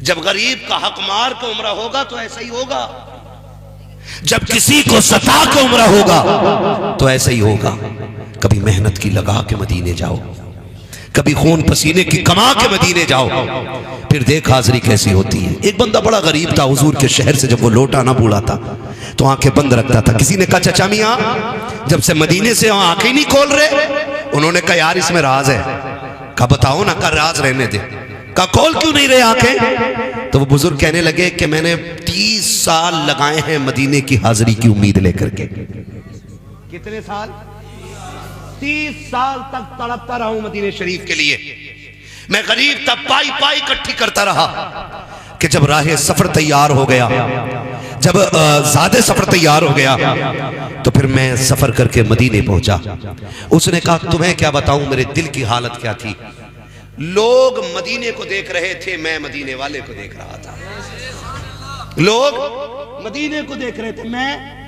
जब गरीब का हक मार के उम्रा होगा तो ऐसा ही होगा, जब किसी को सता के उम्रा होगा तो ऐसा ही होगा। कभी मेहनत की लगा के मदीने जाओ, कभी खून पसीने की कमा के मदीने जाओ, फिर देख हाजिरी कैसी होती है। एक बंदा बड़ा गरीब था हुजूर के शहर से, जब वो लौटा ना बूढ़ा था तो आंखें बंद रखता था। किसी ने कहा चाचा मियां जब से मदीने से आंखें नहीं खोल रहे। उन्होंने कहा यार इसमें राज है। कहा बताओ ना। कहा राज रहने दे। कहा खोल क्यों नहीं रहे आंखें? तो वो बुजुर्ग कहने लगे कि मैंने 30 साल लगाए हैं मदीने की हाजिरी की उम्मीद लेकर के। कितने साल? 30 साल तक तड़पता रहा हूं मदीने शरीफ के लिए। मैं गरीब तब पाई पाई इकट्ठी करता रहा कि जब राह सफर तैयार हो गया, जब ज़्यादा सफर तैयार हो गया तो फिर मैं सफर करके मदीने पहुंचा। उसने कहा तुम्हें क्या बताऊं मेरे दिल की हालत क्या थी। लोग मदीने को देख रहे थे, मैं मदीने वाले को देख रहा था। लोग मदीने को देख रहे थे, मैं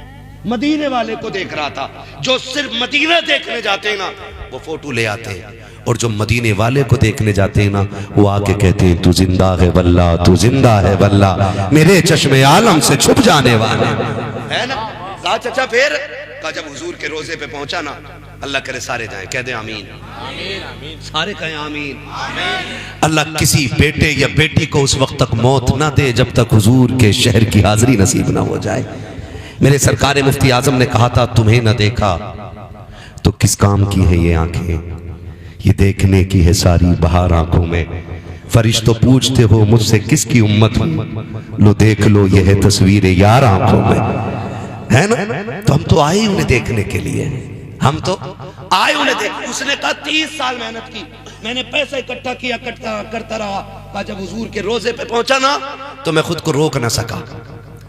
मदीने वाले को देख रहा था। जो सिर्फ मदीना देखने जाते हैं ना वो फोटो ले आते हैं, और जो मदीने वाले को देखने जाते हैं ना वो आके कहते हैं तू जिंदा है वल्ला, तू जिंदा है वल्ला, मेरे चश्मे आलम से छुप जाने वाले है ना। कहा चाचा फिर? कहा जब हुजूर के रोजे पे पहुंचा ना, अल्लाह करे सारे जाएं, कह दे आमीन, सारे कहें आमीन। अल्लाह किसी बेटे या बेटी को उस वक्त तक मौत ना दे जब तक हुजूर के शहर की हाजिरी नसीब ना हो जाए। मेरे सरकार मुफ्ती आजम ने कहा था तुम्हें न देखा तो किस काम की है ये आंखें, ये देखने की है सारी बहार आंखों में। फरिश्तों पूछते हो मुझसे किसकी उम्मत हूं, लो देख लो ये है तस्वीर यार आंखों में, है ना। तो हम तो आए उन्हें देखने के लिए, हम तो आए उन्हें देख। उसने कहा 30 साल मेहनत की, मैंने पैसा इकट्ठा किया, करता रहा। कहा जब हुजूर के रोजे पे पहुंचा ना तो मैं खुद को रोक ना सका,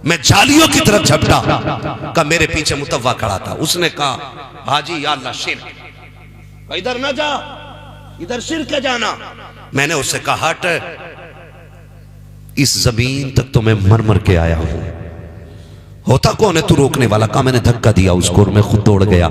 मैं जालियों की तरफ झपटा। का मेरे पीछे मुतव्वा खड़ा था। उसने कहा हाजी या अल्लाह शिर्क, इधर ना जा, इधर शिर्क है जाना। मैंने उससे कहा हट, इस जमीन तक तो मैं मर मर के आया हूं, होता कौन है तू रोकने वाला। कहा मैंने धक्का दिया उसको और मैं खुद दौड़ गया।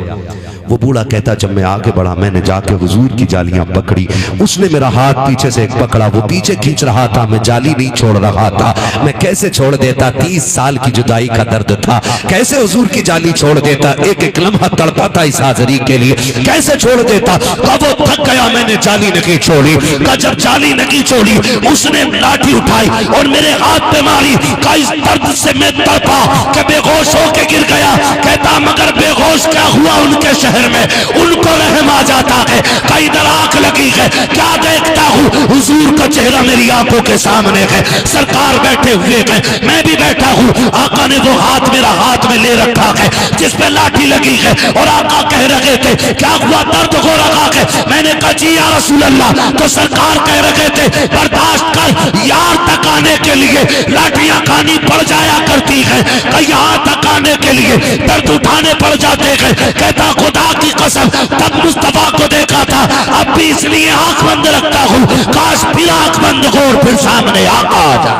वो बूढ़ा कहता जब मैं आगे बढ़ा मैंने जाके हुजूर की जालियां पकड़ी, उसने मेरा हाथ पीछे से पकड़ा, वो पीछे खींच रहा था, मैं जाली नहीं छोड़ रहा था। मैं कैसे छोड़ देता, 30 साल की जुदाई का दर्द था, कैसे हुजूर की जाली छोड़ देता, एक एक लम्हा तड़पा था इस हाजिरी के लिए, कैसे छोड़ देता। कब वो थक गया मैंने जाली नहीं छोड़ी। का जब जाली नहीं छोड़ी उसने लाठी उठाई और मेरे हाथ पे मारी। का इस दर्द से मैं तड़पा कि बेहोश होके गिर गया। कहता मगर बेहोश क्या हुआ उनके शहर में, उनको रहम आ जाता है। कई इधर आंख लगी है, क्या देखता हूँ हुजूर का चेहरा मेरी आंखों के सामने है, सरकार बैठे हुए हैं, मैं भी बैठा हूँ। आका ने वो हाथ मेरा हाथ में ले रखा है जिस पे लाठी लगी है, और आका कह रहे थे क्या हुआ, दर्द हो रखा है। मैंने कहा जी या रसूल अल्लाह। तो सरकार कह रहे थे बर्दाश्त कर, यार तक आने के लिए लाठियां खानी पड़ जाया करती है, यहाँ तक आने के लिए दर्द उठाने पड़ जाते हैं। कहता खुदा की कसम तब मुस्तफा को देखा था, अब भी इसलिए आंख बंद रखता हूँ, काश फिर आंख बंद हो और फिर सामने आका आ जाए।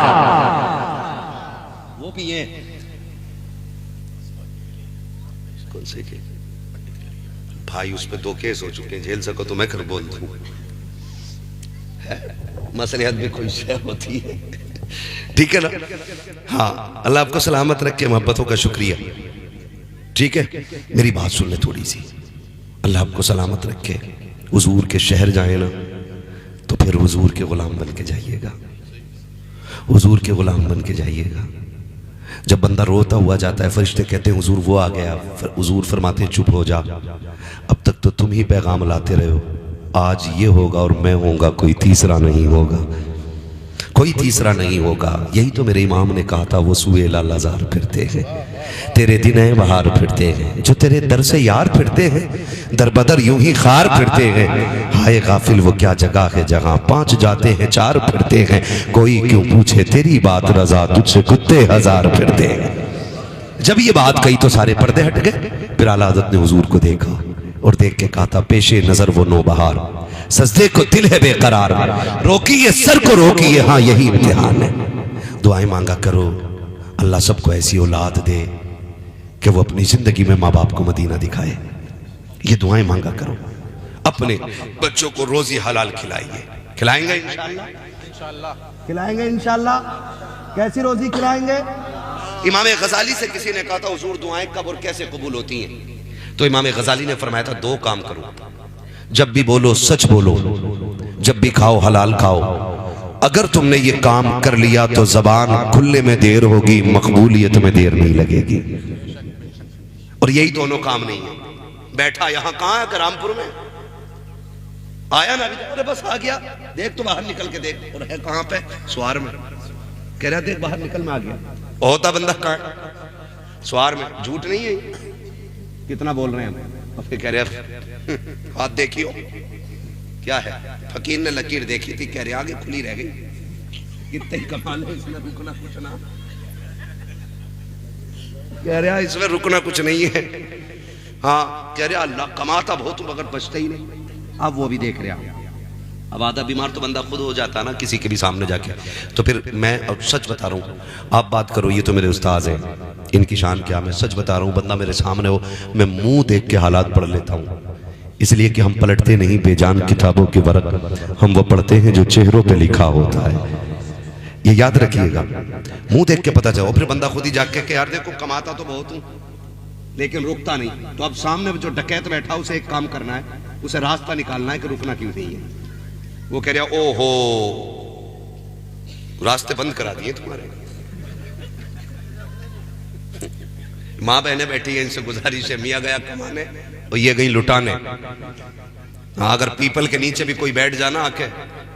से के भाई उस पर 2 केस हो चुके हैं, झेल सको तो मैं कर बोल दूं, मसलियत भी कोई शय होती है, ठीक है ना। हाँ, अल्लाह आपको सलामत रखे, मोहब्बतों का शुक्रिया, ठीक है। मेरी बात सुन ले थोड़ी सी, अल्लाह आपको सलामत रखे। हुजूर के शहर जाए ना तो फिर हुजूर के गुलाम बन के जाइएगा, हुजूर के गुलाम बन के जाइएगा। जब बंदा रोता हुआ जाता है, फरिश्ते कहते हैं हुजूर वो आ गया, हुजूर फरमाते हैं चुप हो जा, अब तक तो तुम ही पैगाम लाते रहे हो, आज ये होगा और मैं होऊंगा, कोई तीसरा नहीं होगा, कोई तीसरा नहीं होगा। यही तो मेरे इमाम ने कहा था, वो सुए लालाजार फिरते हैं, तेरे दिन है बहार फिरते हैं, जो तेरे दर से यार फिरते हैं, दर बदर यूं ही खार फिरते हैं। हाय गाफिल वो क्या जगह है जहां 5 जाते हैं 4 फिरते हैं, कोई क्यों पूछे तेरी बात रजा, तुझसे कुत्ते 1000 फिरते हैं। जब ये बात कही तो सारे पर्दे हट गए। फिर आला हज़रत ने हुजूर को देखा और देख के कहा था, पेशे नजर वो नौबहार, सजदे को दिल है बेकरार, रोकिए सर को रोकिए, हाँ यही इम्तिहान है। दुआएं मांगा करो, अल्लाह सबको ऐसी औलाद दे कि वो अपनी जिंदगी में माँ बाप को मदीना दिखाए। ये दुआएं मांगा करो, अपने बच्चों को रोजी हलाल खिलाइए, खिलाएंगे इंशाअल्लाह, खिलाएंगे इंशाअल्लाह। कैसी रोजी खिलाएंगे? इमाम गजाली से किसी ने कहा था हुजूर दुआएं कब और कैसे कबूल होती हैं, तो इमाम गजाली ने फरमाया था 2 काम करो, जब भी बोलो सच बोलो, जब भी खाओ हलाल खाओ। अगर तुमने ये काम कर लिया तो जबान खुलने में देर होगी, मकबूलियत में देर नहीं लगेगी। और यही दोनों काम नहीं है। बैठा यहां कहां है, रामपुर में आया ना अभी, अरे बस आ गया, देख तो बाहर निकल के देख, और है कहां पे, स्वार में, कह रहा देख बाहर निकल में आ गया, होता बंदा कहां, स्वार में, झूठ नहीं है, कितना बोल रहे हैं हम। और फिर कह रहे हाथ देखियो क्या है, फकीर ने लकीर देखी थी, कह रहे आगे खुली रह गई, कितने कमाल है इसमें, रुकना कुछ ना, कह रहा इसमें रुकना कुछ नहीं है। हाँ कह रहा अल्लाह कमाता बहुत मगर बचता ही नहीं। अब वो भी देख रहा, अब आधा बीमार तो बंदा खुद हो जाता ना किसी के भी सामने जाके। तो फिर मैं अब सच बता रहा हूँ, आप बात करो, ये तो मेरे उस्ताद हैं, इनकी शान क्या, मैं सच बता रहा हूँ, बंदा मेरे सामने हो, मैं मुंह देख के हालात पढ़ लेता हूँ, इसलिए कि हम पलटते नहीं बेजान किताबों के वर्क, हम वो पढ़ते हैं जो चेहरों पे लिखा होता है। ये याद रखिएगा, मुंह देख के पता चलो। फिर बंदा खुद ही जाके के यार देखो कमाता तो बहुत हूं लेकिन रुकता नहीं, तो अब सामने जो डकैत बैठा उसे एक काम करना है, उसे रास्ता निकालना है कि रुकना क्यों नहीं है। वो कह रहा ओहो रास्ते बंद करा दिए तुम्हारे, माँ बहनें बैठी है, इनसे गुजारिश है, मियाँ गया कमाने और ये गई लुटाने। हाँ, अगर पीपल के नीचे भी कोई बैठ जाना आके,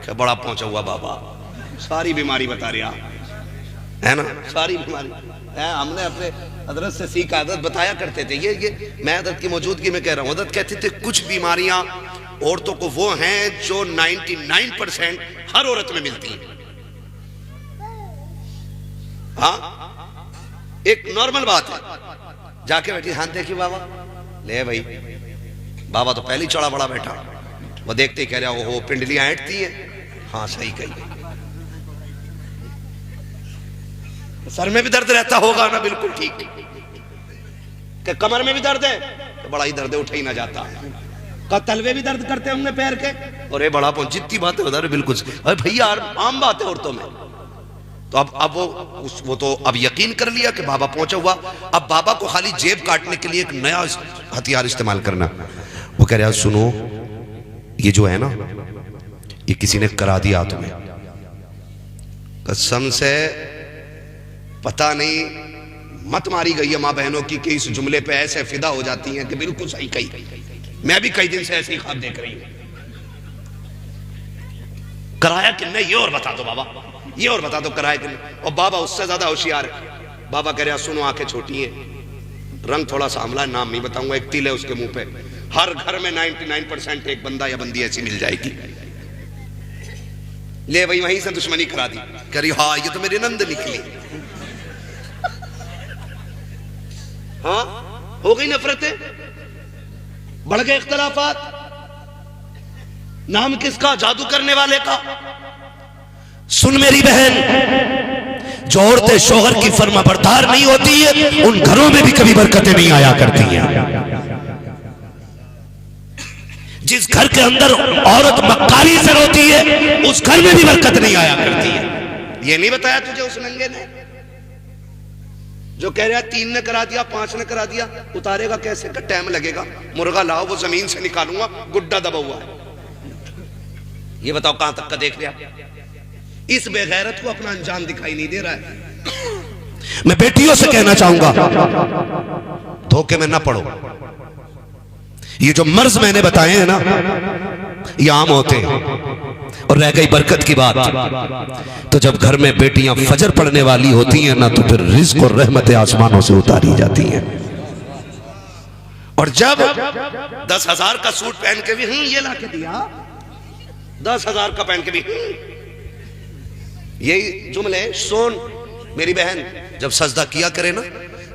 क्या बड़ा पहुंचा हुआ बाबा, सारी बीमारी बता रहा है ना, सारी बीमारी है। हमने अपने हजरत से सीख आदत बताया करते थे, ये मैं हजरत की मौजूदगी में कह रहा हूँ, हजरत कहते थे कुछ बीमारियां औरतों को वो हैं जो 99% हर औरत में मिलती हैं। हाँ एक नॉर्मल बात है, जाके बैठी हाथ देखी बाबा, ले भाई बाबा तो पहले ही चढ़ा बड़ा बैठा, वो देखते ही कह रहा वो पिंडलियां ऐंठती हैं। हाँ सही कही, सर में भी दर्द रहता होगा ना, बिल्कुल ठीक, कि कमर में भी दर्द है तो बड़ा ही दर्द है, उठा ही ना जाता, का तलवे भी दर्द करते होंगे पैर के, और ये बड़ा पहुंच जितनी बातें बता रहे बिल्कुल, अरे भैया आम बात है औरतों में। तो अब वो तो अब यकीन कर लिया कि बाबा पहुंचा हुआ, अब बाबा को खाली जेब काटने के लिए एक नया हथियार इस्तेमाल करना। वो कह रहा सुनो, ये जो है ना ये किसी ने करा दिया तुम्हें, कसम से पता नहीं मत मारी गई है माँ बहनों की कि इस जुमले पे ऐसे फिदा हो जाती हैं कि बिल्कुल सही कही। मैं भी कई दिन से ऐसे ही ख्वाब देख रही हूं, कराया कि नहीं ये और बता दो बाबा, ये और बता दो कराया कि नहीं। और बाबा उससे ज्यादा होशियार है, बाबा कह रहा सुनो आंखें छोटी है, रंग थोड़ा सा हमला, नाम नहीं बताऊंगा, एक तिल है उसके मुंह पे, हर घर में 99% एक बंदा या बंदी ऐसी मिल जाएगी। ले भाई वहीं से दुश्मनी करा दी, कह रही हाँ ये तो मेरी नंद निकली। हाँ हो गई नफरतें, बढ़ गए इख्तलाफात, नाम किसका, जादू करने वाले का। सुन मेरी बहन, जो औरतें शोहर की फर्माबरदार नहीं होती है उन घरों में भी कभी बरकतें नहीं आया करती हैं। जिस घर के अंदर औरत मक्कारी से रोती है उस घर में भी बरकत नहीं आया करती है। ये नहीं बताया तुझे उस नंगे ने जो कह रहा 3 ने करा दिया 5 ने करा दिया, उतारेगा कैसे का टाइम लगेगा, मुर्गा लाओ वो जमीन से निकालूंगा, गुड्डा दबा हुआ है। ये बताओ कहां तक का देख लिया। इस बेगैरत को अपना अंजाम दिखाई नहीं दे रहा है। मैं बेटियों से कहना चाहूंगा धोखे में ना पड़ो। ये जो मर्ज मैंने बताए हैं ना ये आम होते हैं। और रह गई बरकत की बात, तो जब घर में बेटियां फजर पढ़ने वाली होती हैं ना तो फिर रिज़्क़ और रहमतें आसमानों से उतारी जाती हैं। और जब 10,000 का सूट पहन के भी ये ला के दिया, 10,000 का पहन के भी यही जुमले सोन मेरी बहन जब सजदा किया करे ना,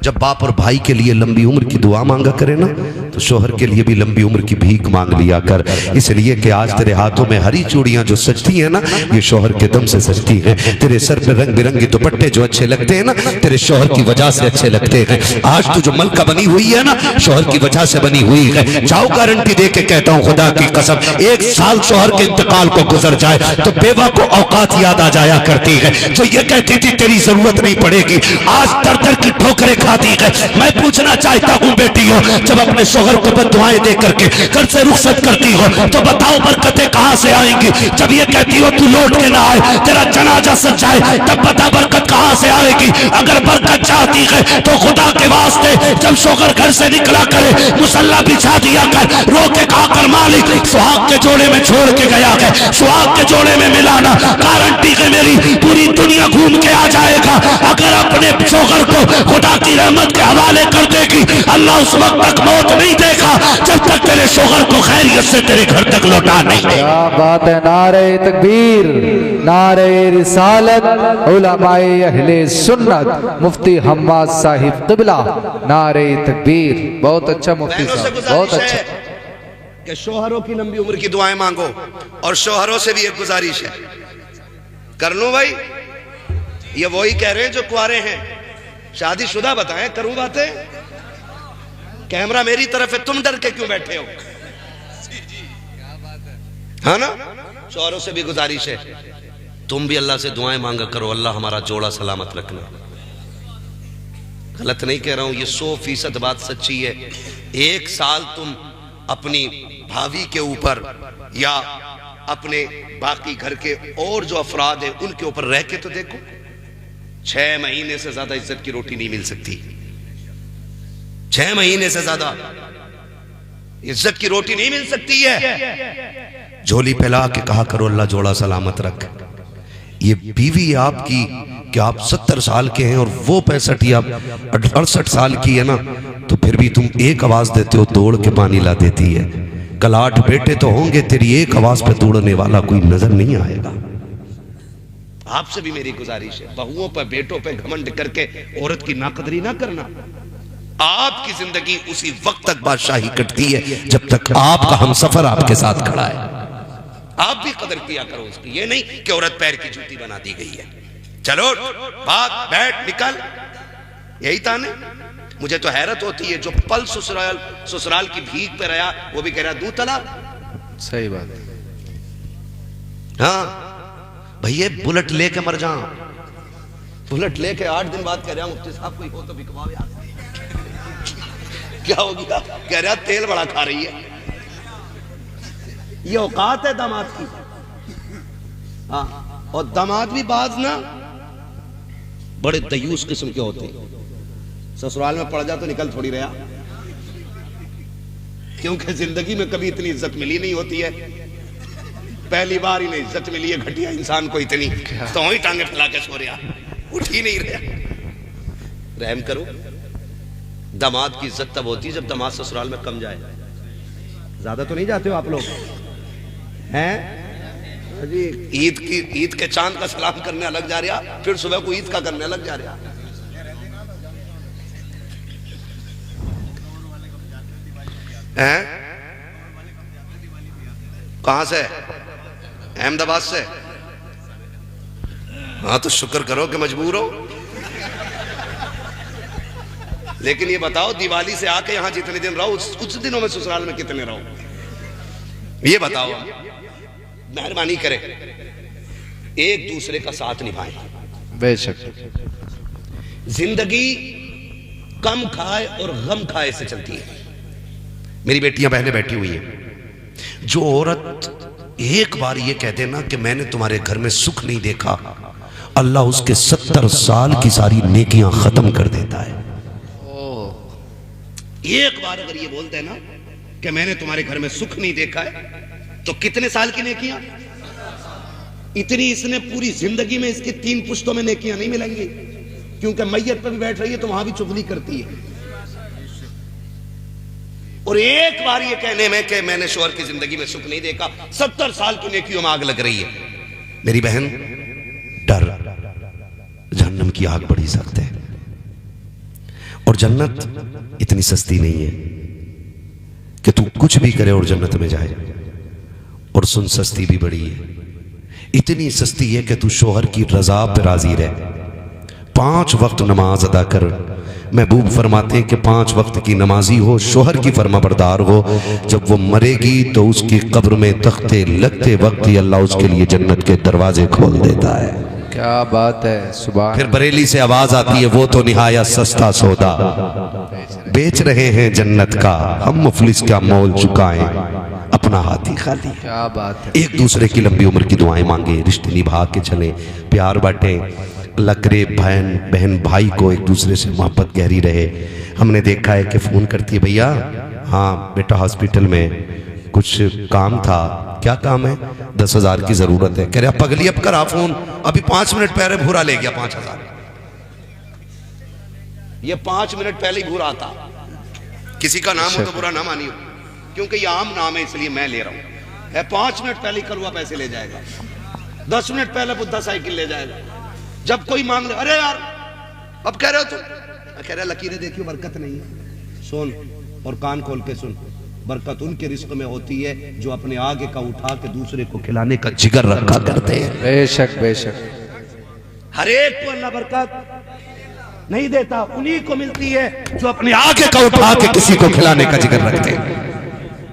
जब बाप और भाई के लिए लंबी उम्र की दुआ मांगा करे ना तो शोहर के लिए भी लंबी उम्र की भीख मांग लिया कर, इसलिए कि आज तेरे हाथों में हरी चूड़ियां जो सजती हैं ना ये शोहर के दम से सजती हैं। तेरे सर पे रंग बिरंगे दुपट्टे जो अच्छे लगते हैं ना तेरे शोहर की वजह से अच्छे लगते हैं। आज तू जो मलका बनी हुई है ना शोहर की वजह से बनी हुई है। जाओ गारंटी दे के कहता हूँ खुदा की कसम, 1 साल शोहर के इंतकाल को गुजर जाए तो बेवा को औकात याद आ जाया करती है। जो ये कहती थी तेरी जरूरत नहीं पड़ेगी आज दर दर की ठोकरें खाती है। मैं पूछना चाहता हूँ बेटियों, जब अपने शोहर को बददुआएं दे करके घर से रुखसत करती हो तो बताओ बरकतें कहां से आएंगी। जब ये कहती हो तू लौट के ना आए तेरा जनाजा सज जाए तब बता बरकत कहां से आएगी। अगर बरकत चाहती है तो खुदा के वास्ते जब शोहर घर से निकला करे मुसल्ला बिछा दिया कर, रो के कहा कर मालिक सुहाग के जोड़े में छोड़ के गया है, सुहाग के जोड़े में मिलाना गारंटी है मेरी पूरी दुनिया घूम के आ जाएगा। अगर अपने शोहर को खुदा की रहमत के हवाले कर देगी अल्लाह उस वक्त तक मौत नहीं देगा जब तक तेरे शोहर को खैरियत से तेरे घर तक लौटा नहीं दे। क्या बात है। नारे तकबीर, नारे रिसालत, उलमाए अहले सुन्नत, मुफ्ती हम्माद साहिब क़िबला, नारे तकबीर। बहुत अच्छा मुफ्ती साहब, बहुत अच्छा। कि शोहरों की लंबी उम्र की दुआएं मांगो और शोहरों से भी एक गुजारिश है, कर लूं भाई। ये वही कह रहे हैं जो कुआरे हैं, शादीशुदा बताएं करूं बातें। कैमरा मेरी तरफ है, तुम डर के क्यों बैठे हो? है ना? शोहरों से भी गुजारिश है तुम भी अल्लाह से दुआएं मांगा करो, अल्लाह हमारा जोड़ा सलामत रखना। गलत नहीं कह रहा हूं, ये 100% बात सच्ची है। 1 साल तुम अपनी भाभी के ऊपर या अपने बाकी घर के और जो अफराद हैं उनके ऊपर रह के तो देखो, 6 महीने से ज्यादा इज्जत की रोटी नहीं मिल सकती। 6 महीने से ज्यादा इज्जत की रोटी नहीं मिल सकती है। झोली फैला के कहा करो अल्लाह जोड़ा सलामत रख। ये बीवी आपकी कि आप 70 साल के हैं और वो 65 या 68 साल की है ना, तो फिर भी तुम एक आवाज देते हो दौड़ के पानी ला देती है। कल 8 बेटे तो होंगे, तेरी एक आवाज पे दौड़ने वाला कोई नजर नहीं आएगा। आपसे भी मेरी गुजारिश है, बहुओं पर बेटों पे घमंड करके औरत की नाकदरी ना करना। आपकी जिंदगी उसी वक्त तक बादशाही कटती है जब तक आपका हमसफर आपके साथ खड़ा है। आप भी कदर किया करो उसकी, ये नहीं कि औरत पैर की जूती बना दी गई है। चलो भाग बैठ निकल, यही ताने। मुझे तो हैरत होती है जो पल ससुराल की भीख पे रहा वो भी कह रहा दूं तलाक। सही बात। हाँ भैया बुलेट लेके मर जाओ, बुलेट लेके 8 दिन बाद कह रहा मुफ्ती साहब कोई हो तो बिकवाओ यार। क्या हो गया? कह रहा तेल बड़ा खा रही है। ये औकात है दामाद की। हाँ, और दामाद भी बाज ना बड़े दयूस किस्म के होते हैं। ससुराल में पड़ जा तो निकल थोड़ी रहा, क्योंकि जिंदगी में कभी इतनी इज्जत मिली नहीं होती है। पहली बार ही नहीं इज्जत मिली है घटिया इंसान को इतनी, तो वही टांगे फैला के सो रहा, उठ ही नहीं रहा। रहम करो। दामाद की इज्जत तब होती है जब दामाद ससुराल में कम जाए। ज्यादा तो नहीं जाते हो आप लोग हैं जी? ईद के चांद का सलाम करने अलग जा रहा, फिर सुबह को ईद का करने अलग जा रहा। हैं? कहां से? अहमदाबाद से। हाँ तो शुक्र करो कि मजबूर हो। लेकिन ये बताओ दिवाली से आके यहाँ जितने दिन रहो उस दिनों में ससुराल में कितने रहो, ये बताओ। मेहरबानी करें, एक दूसरे का साथ निभाएं। बेशक जिंदगी कम खाए और गम खाए से चलती है। मेरी बेटियां बहनें बैठी हुई हैं। जो औरत एक बार ये कह देना कि मैंने तुम्हारे घर में सुख नहीं देखा, अल्लाह उसके 70 साल की सारी नेकियां खत्म कर देता है। एक बार अगर ये बोलते हैं ना कि मैंने तुम्हारे घर में सुख नहीं देखा है, तो कितने साल की नेकियां? इतनी इसने पूरी जिंदगी में इसकी 3 पुश्तों में नेकियां नहीं मिलेंगी, क्योंकि मैयत पे भी बैठ रही है तो वहां भी चुगली करती है। और एक बार ये कहने में कि मैंने शौहर की जिंदगी में सुख नहीं देखा, 70 साल की नेकियों में आग लग रही है। मेरी बहन, डर, जहन्नम की आग बड़ी सख्त है और जन्नत इतनी सस्ती नहीं है कि तू कुछ भी करे और जन्नत में जाए। और सुन, सस्ती भी बड़ी है, इतनी सस्ती है कि तू शौहर की रजा पे राजी रहे, 5 वक्त नमाज अदा कर। महबूब फरमाते हैं कि 5 वक्त की नमाजी हो, शौहर की फरमाबरदार हो, जब वो मरेगी तो उसकी कब्र में तख्ते लगते वक्त ही अल्लाह उसके लिए जन्नत के दरवाजे खोल देता है। क्या बात है, सुभान। फिर बरेली से आवाज आती है, वो तो निहाया सस्ता सौदा, बेच रहे हैं जन्नत का, हम मुफलिस का मोल चुकाएं, अपना हाथी खाली। क्या बात है। एक दूसरे की लंबी उम्र की दुआएं मांगे, रिश्ते निभा के चले, प्यार बांटे, लकरे बहन भाई को एक दूसरे से मोहब्बत गहरी रहे। हमने देखा है कि फोन करती है, भैया हाँ बेटा हॉस्पिटल में कुछ काम था। क्या काम है? 10,000 की जरूरत है। कह रहे पगली अब करा फोन, अभी 5 मिनट पहले भूरा ले गया 5,000। ये 5 मिनट पहले ही भूरा आता। किसी का नाम हो तो बुरा ना मानियो, क्योंकि ये आम नाम है इसलिए मैं ले रहा हूं। 5 मिनट पहले करुआ पैसे ले जाएगा, 10 मिनट पहले बुद्धा साइकिल ले जाएगा। जब कोई मांग ले, अरे यार अब कह रहे हो तुम, कह रहे लकीरें देखियो बरकत नहीं है। सुन और कान खोल के सुन, बरकत उनके रिस्क में होती है जो अपने आगे का उठा के दूसरे को खिलाने का जिगर रखा करते हैं। बेशक बेशक। हर एक को अल्लाह बरकत नहीं देता, उन्हीं को मिलती है जो अपने आगे का उठा के किसी को खिलाने का जिगर रखते हैं।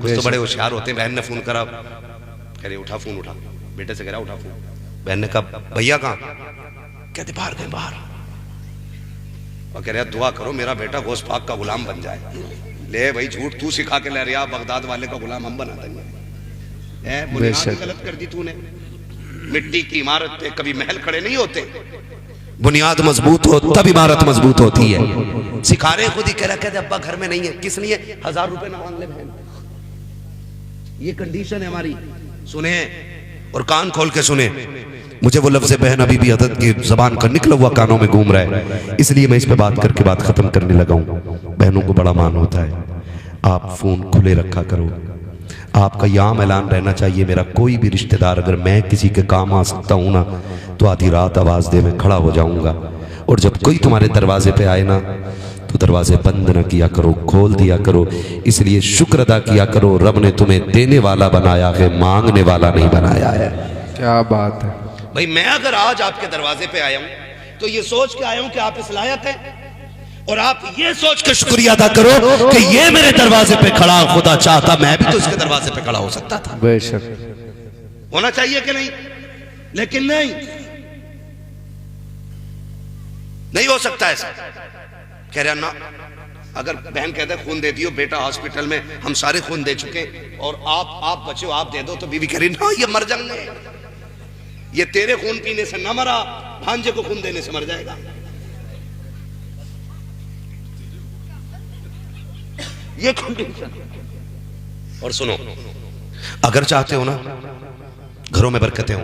कुछ तो बड़े होशियार होते हैं। बहन ने फोन करा, कह रहे उठा फोन, उठा। बेटे से कह रहा उठा फोन। बहन ने कहा भैया कहाँ? कहते बाहर गए, बाहर। और कह रहा दुआ करो मेरा बेटा गोश्त पाक का गुलाम बन जाए। ले भाई झूठ तू सिखा के ले रहा, बगदाद वाले का गुलाम हम बना देंगे। बुनियाद गलत कर दी तूने। मिट्टी की इमारत पे कभी महल खड़े नहीं होते, बुनियाद मजबूत हो तब इमारत मजबूत होती है। सिखा रहे खुद ही। कह रहा कहते अब्बा घर में नहीं है। किस लिए? 1000 रुपए ना मांग ले बहन। ये कंडीशन है हमारी। सुने और कान खोल के सुने। मुझे वो लफ्ज़ बहन अभी भी अदद की जबान का निकला हुआ कानों में घूम रहा है, इसलिए मैं इस पे बात करके बात खत्म करने लगा हूँ। बहनों को बड़ा मान होता है, आप फोन खुले रखा करो। आपका याम ऐलान रहना चाहिए, मेरा कोई भी रिश्तेदार अगर मैं किसी के काम आ सकता हूँ ना, तो आधी रात आवाज दे मैं खड़ा हो जाऊंगा। और जब कोई तुम्हारे दरवाजे पे आए ना, तो दरवाजे बंद न किया करो, खोल दिया करो। इसलिए शुक्र अदा किया करो, रब ने तुम्हें देने वाला बनाया है, मांगने वाला नहीं बनाया है। क्या बात है भाई। मैं अगर आज आपके दरवाजे पे आया हूं तो ये सोच के आया हूं कि आप इस लायक हैं, और आप ये सोच के शुक्रिया अदा करो कि ये मेरे दरवाजे पे खड़ा, खुदा चाहता मैं भी तो इसके दरवाजे पे खड़ा हो सकता था। बेशक। होना चाहिए कि नहीं? लेकिन नहीं हो सकता ऐसा। कह रहा ना, अगर बहन कहते खून दे दियो, बेटा हॉस्पिटल में हम सारे खून दे चुके और आप बचे हो, आप दे दो, तो बीवी कह रही ना ये मर जाएंगे, ये तेरे खून पीने से न मरा, भांजे को खून देने से मर जाएगा। ये कंडीशन। और सुनो, अगर चाहते हो ना घरों में बरकतें हो,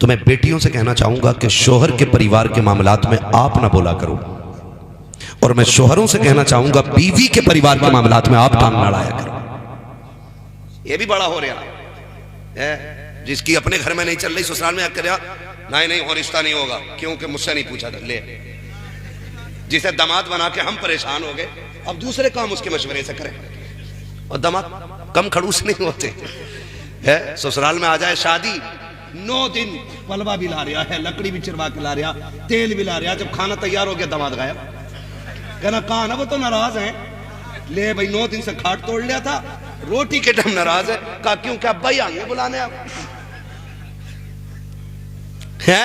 तो मैं बेटियों से कहना चाहूंगा कि शौहर के परिवार के मामलात में आप ना बोला करो, और मैं शौहरों से कहना चाहूंगा बीवी के परिवार के मामलात में आप टांग ना अड़ाया करो। ये भी बड़ा हो रहा है। जिसकी अपने घर में नहीं चल रही, ससुराल में आकर नहीं और रिश्ता नहीं होगा, क्योंकि मुझसे नहीं पूछा था। ले, जिसे दामाद बना के हम परेशान हो गए, अब दूसरे काम उसके मशवरे से करें। और दामाद कम खड़ूस नहीं होते है। ससुराल में आ जाए शादी, 9 दिन पलवा भी ला रहा है, लकड़ी भी चिरवा के ला रहा, तेल भी ला रहा, जब खाना तैयार हो गया दामाद गायब। कहना कहा ना वो तो नाराज हैं। ले भाई 9 दिन से खाट तोड़ लिया था, रोटी के टाइम नाराज है। कहा क्यों, क्या भाई आएंगे बुलाने आप है?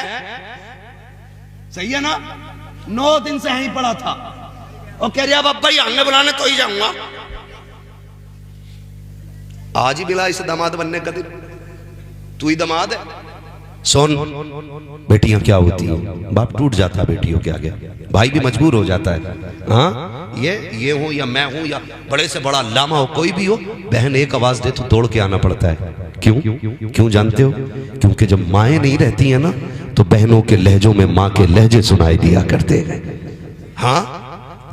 सही है ना? 9 दिन से यहीं पड़ा था और कह रही अब अब्बा ही आएंगे बुलाने तो ही जाऊंगा। आज ही मिला इसे दामाद बनने का दिन, तू ही दामाद है। सुन, बेटियां क्या होती हैं, बाप टूट जाता है बेटियों के आगे, भाई भी मजबूर हो जाता है। हाँ, ये हो या मैं हूं या बड़े से बड़ा लामा हो, कोई भी हो, बहन एक आवाज दे तो दौड़ के आना पड़ता है। क्यों जानते हो? क्योंकि जब माएँ नहीं रहती हैं ना, तो बहनों के लहजों में माँ के लहजे सुनाई दिया करते हैं। हाँ,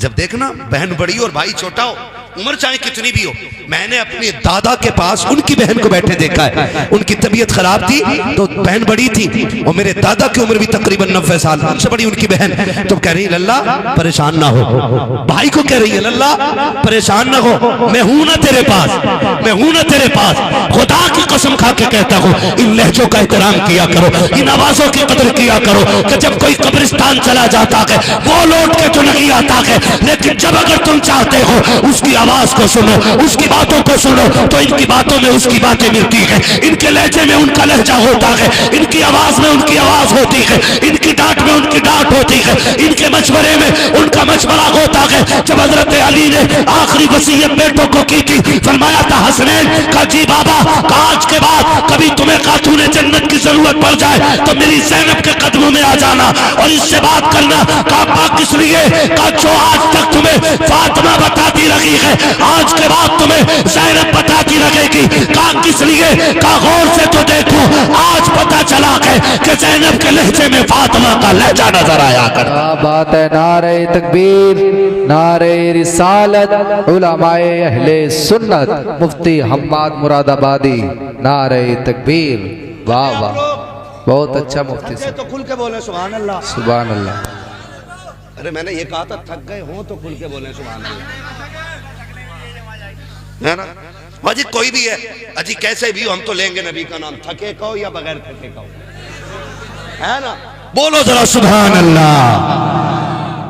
जब देखना बहन बड़ी और भाई छोटा हो, उम्र चाहे कितनी भी हो। मैंने अपने दादा के पास उनकी बहन को बैठे देखा है। उनकी तबीयत खराब थी तो बहन बड़ी थी और मेरे दादा की उम्र भी तकरीबन 90 साल, उनसे बड़ी उनकी बहन। तो कह रही लल्ला परेशान ना हो, भाई को कह रही है लल्ला परेशान ना हो, मैं हूं ना तेरे पास, मैं हूं ना तेरे पास। खुदा की कसम खा के कहता हूं, इन लहजों का एहतराम किया करो, इन आवाजों की कदर किया करो कि जब कोई कब्रिस्तान चला जाता है वो लौट के तो नहीं आता है, लेकिन जब अगर तुम चाहते हो उसकी आवाज को सुनो, उसकी बातों को सुनो, तो इनकी बातों में उसकी बातें मिलती है, इनके लहजे में उनका लहजा होता है, इनकी आवाज में उनकी आवाज होती है, इनकी डांट में उनकी डांट होती है, इनके मशवरे में उनका मशवरा होता है। जब हजरत अली ने आखिरी वसीयत बेटों को की थी, फरमाया था हसनैन का जी बाबा, आज के बाद कभी तुम्हें खातूने जन्नत की जरूरत पड़ जाए तो मेरी ज़ैनब के कदमों में आ जाना और इससे बात करना। का किस लिए का जो आज तक तुम्हें फातिमा बताती रही है, आज के बाद तुम्हें ज़ैनब बताती रहेगी। का किस लिए का गौर से तो देखो, आज पता चला है कि ज़ैनब के लहजे में फातिमा का लहजा नजर आया कर। क्या बात है। नारे तकबीर, नारे रिसालत, उलमाए अहले सुन्नत, मुफ्ती हम्माद मुरादाबादी, नारे तकबीर। वाह वाह, बहुत अच्छा मुफ्ती साहब, तो खुल के बोले सुभान अल्लाह। सुभान अल्लाह। अरे मैंने ये कहा था थक गए हो तो खुल के बोले सुभान अल्लाह, है ना? अजी कोई भी है, अजी कैसे भी हो, हम तो लेंगे नबी का नाम, थके कहो या बगैर थके कहो, है ना? बोलो जरा सुभान अल्लाह।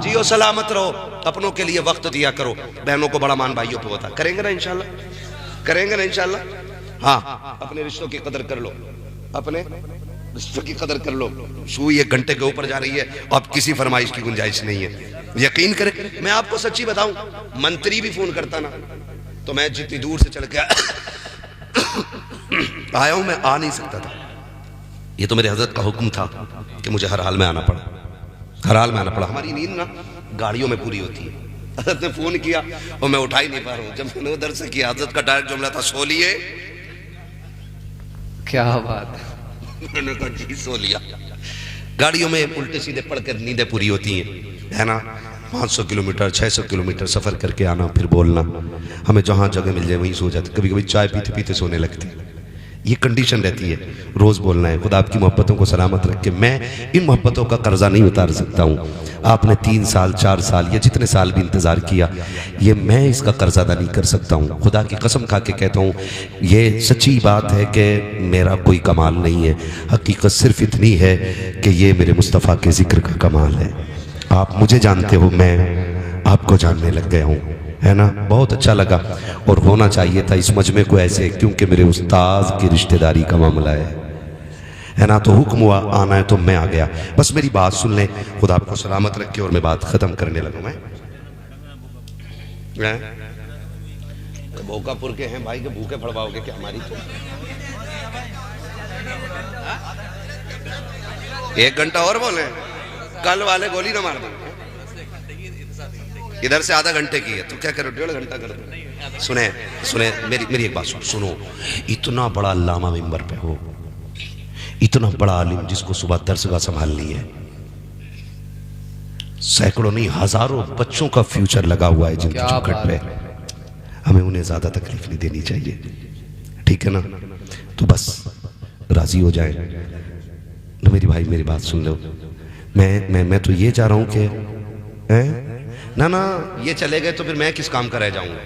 जियो सलामत रहो, अपनों के लिए वक्त दिया करो, बहनों को बड़ा मान भाइयों पे होता। करेंगे ना इंशाल्लाह, करेंगे ना इंशाल्लाह। हाँ, अपने रिश्तों की कदर कर लो, अपने रिश्तों की कदर कर लो। सुई 1 घंटे के ऊपर जा रही है, अब किसी फरमाइश की गुंजाइश नहीं है। यकीन करें, मैं आपको सच्ची बताऊं, मंत्री भी फोन करता ना तो मैं जितनी दूर से चल के आया हूं, मैं आ नहीं सकता था। ये तो मेरे हजरत का हुक्म था कि मुझे हर हाल में आना पड़ा, हर हाल में आना पड़ा। हमारी नींद ना गाड़ियों में पूरी होती है। हजरत ने फोन किया और मैं उठा ही नहीं पा रहा हूं। जब मैंने उधर से किया, हजरत का डायरेक्ट जुमला था, सो लिए। क्या बात है। मैंने कहा जी सो लिया। गाड़ियों में उल्टे सीधे पढ़कर नींदें पूरी होती हैं, है ना? 500 किलोमीटर 600 किलोमीटर सफर करके आना, फिर बोलना, हमें जहां जगह मिल जाए वहीं सो जाते। कभी कभी चाय पीते पीते सोने लगते। ये कंडीशन रहती है, रोज बोलना है। खुदा आपकी मोहब्बतों को सलामत रख के मैं इन मोहब्बतों का कर्जा नहीं उतार सकता हूँ। आपने 3 साल 4 साल या जितने साल भी इंतजार किया, ये मैं इसका कर्जा अदा नहीं कर सकता हूँ। खुदा की कसम खा के कहता हूँ, ये सच्ची बात है कि मेरा कोई कमाल नहीं है, हकीकत सिर्फ इतनी है कि ये मेरे मुस्तफ़ा के जिक्र का कमाल है। आप मुझे जानते हो, मैं आपको जानने लग गया हूँ, है ना? बहुत अच्छा लगा और होना चाहिए था इस मजमे को ऐसे, क्योंकि मेरे उस्ताद की रिश्तेदारी का मामला है ना? तो हुक्म हुआ आना है तो मैं आ गया। बस मेरी बात सुन लें, खुदा आपको सलामत रखे और मैं बात खत्म करने लगा। मैं भोकापुर के हैं भाई, के भूखे फड़वाओगे क्या हमारी? तो 1 घंटा और बोले, कल वाले गोली ना मार दो। इधर से आधा घंटे की है तो क्या करो, 1.5 घंटा कर दो। सुने सुने मेरी एक बात सुनो। इतना बड़ा अल्लामा मिंबर पे हो, इतना बड़ा आलिम जिसको सुबह दरसगाह संभालनी है, सैकड़ों नहीं हजारों बच्चों का फ्यूचर लगा हुआ है जिनकी चौखट पे, हमें उन्हें ज्यादा तकलीफ नहीं देनी चाहिए, ठीक है ना? तो बस राजी हो जाए ना मेरी भाई, मेरी बात सुन लो। मैं तो ये चाह रहा हूं कि ना ये चले गए तो फिर मैं किस काम का रह जाऊंगा?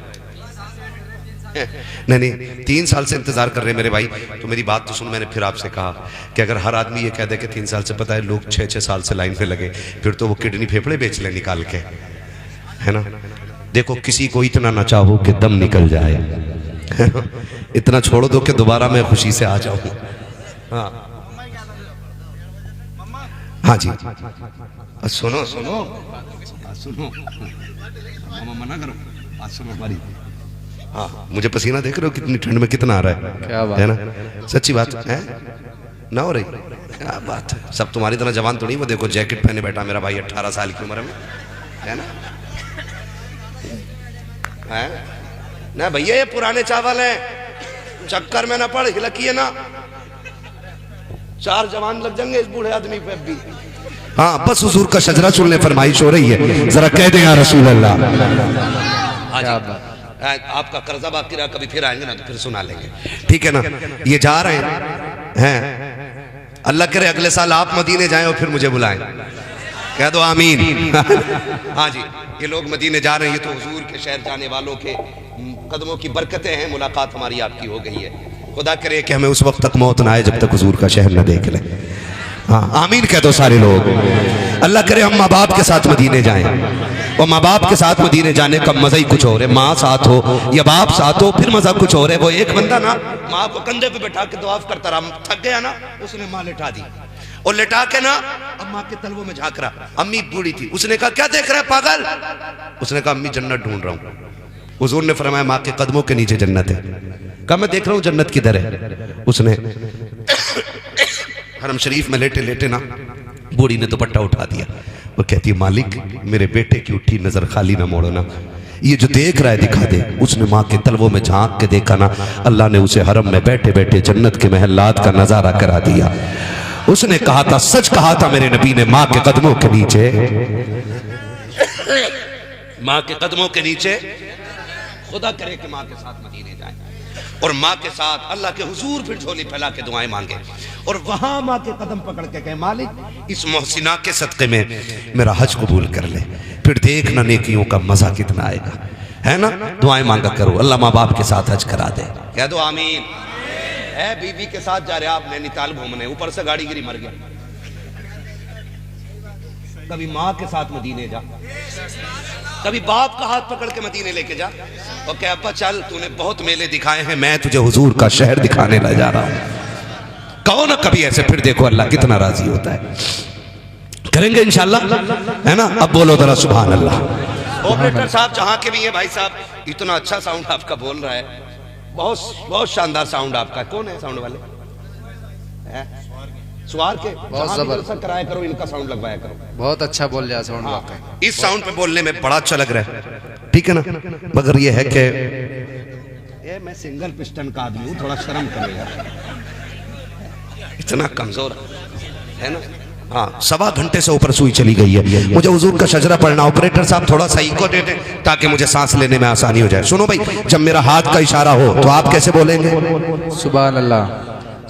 नहीं 3 साल से इंतजार कर रहे हैं मेरे भाई। तो मेरी बात तो सुन, मैंने फिर आपसे कहा कि अगर हर आदमी ये कह दे कि 3 साल से, पता है लोग 6-6 साल से लाइन में लगे, फिर तो वो किडनी फेफड़े बेच ले निकाल के, है ना। देखो किसी को इतना ना चाहो कि दम निकल जाए, है ना? इतना छोड़ दो कि दोबारा मैं खुशी से आ जाऊं। हाँ हाँ जी, सुनो सुनो सुनो, मना करो, सुनो हमारी। हाँ, मुझे पसीना देख रहे हो कितनी ठंड में कितना आ रहा है, क्या बात है ना? सच्ची बात है ना, हो रही क्या बात है। सब तुम्हारी तरह जवान तो नहीं, वो देखो जैकेट पहने बैठा मेरा भाई 18 साल की उम्र में, है ना? है ना भैया, ये पुराने चावल है, चक्कर में ना पड़, हिलकिए ना, 4 जवान लग जाएंगे इस बूढ़े आदमी पे भी। हाँ बस हुजूर का शजरा सुनने फरमाइश हो रही है, जरा कह दें या रसूल अल्लाह। आपका कर्जा बाकी रहा, कभी फिर आएंगे ना तो फिर सुना लेंगे, ठीक है ना? ये जा रहे हैं, अल्लाह करे अगले साल आप मदीने जाएं और फिर मुझे बुलाएं, कह दो आमीन। हाँ जी, ये लोग मदीने जा रहे हैं, ये तो हुजूर के शहर जाने वालों के कदमों की बरकतें हैं, मुलाकात हमारी आपकी हो गई है। खुदा करे कि हमें उस वक्त तक मौत ना आए जब तक हुजूर का शहर न देख लें। हाँ आमीन कह दो सारे लोग। अल्लाह करे हम माँ बाप के साथ मदीने जाएं, और माँ बाप के साथ मदीने जाने का मजा ही कुछ और है। माँ साथ हो या बाप साथ हो फिर मजा कुछ और है। वो एक बंदा ना माँ को कंधे पे बैठा के दुआ करता रहा, थक गया ना, उसने माँ लिटा दी, और लिटा के ना अब माँ के तलवों में झांक रहा। अम्मी बूढ़ी थी, उसने कहा क्या देख रहा है पागल? उसने कहा अम्मी जन्नत ढूंढ रहा हूँ। हुजूर ने फरमाया माँ के कदमों के नीचे जन्नत है। कहा मैं देख रहा हूँ जन्नत किधर है। उसने हरम शरीफ में लेटे लेटे ना बूढ़ी ने दुपट्टा उठा दिया, वो कहती है मालिक मेरे बेटे की उठी नजर खाली ना मोड़ो ना, ये जो देख रहा है दिखा दे। उसने माँ के तलवों में झांक के देखा ना, अल्लाह ने उसे हरम में बैठे बैठे जन्नत के महलात का नजारा करा दिया। उसने कहा था, सच कहा था मेरे नबी ने, माँ के कदमों के नीचे, माँ के कदमों के नीचे। खुदा करे कि माँ के साथ मदीने जाए और माँ के साथ अल्लाह के हुजूर फिर झोली फैला के दुआएं मांगे, और वहां माँ के कदम पकड़ के कहे मालिक इस मोहसिना के सदक़े में मेरा हज कबूल कर ले, फिर देखना नेकियों का मजा कितना आएगा, है ना? दुआएं मांगा करो, अल्लाह माँ बाप के साथ हज करा दे, कह दो आमीन। है बीवी के साथ जा रहे आप नैनीताल घूमने, ऊपर से गाड़ी गिरी मर गया। कभी माँ के साथ मदीने जा, कभी बाप का हाथ पकड़ के मदीने लेके जा और कह अब्बा चल तूने बहुत मेले दिखाए हैं, मैं तुझे हुजूर का शहर दिखाने ले जा रहा हूं। कहो ना कभी ऐसे, फिर देखो अल्लाह कितना राजी होता है। करेंगे इंशाल्लाह, है ना? अब बोलो जरा सुभान अल्लाह। ऑपरेटर साहब जहां के भी हैं भाई साहब, इतना अच्छा साउंड आपका बोल रहा है, बहुत बहुत शानदार साउंड आपका। कौन है साउंड वाले? स्वार के बहुत जबरदस्त कराया करो, इनका साउंड लगवाया करो। बहुत अच्छा बोल रहा है साउंड वाकई। इस साउंड पे बोलने में बड़ा अच्छा लग रहा है, ठीक है ना? मगर ये है कि ये मैं सिंगल पिस्टन का आदमी हूँ, थोड़ा शर्म करो यार, इतना कमजोर है ना? हाँ 1.25 घंटे से ऊपर सुई चली गई है, मुझे हुजूर का शजरा पढ़ना। ऑपरेटर साहब थोड़ा सा इको दे दें ताकि मुझे सांस लेने में आसानी हो जाए। सुनो भाई, जब मेरा हाथ का इशारा हो तो आप कैसे बोलेंगे? सुभान अल्लाह।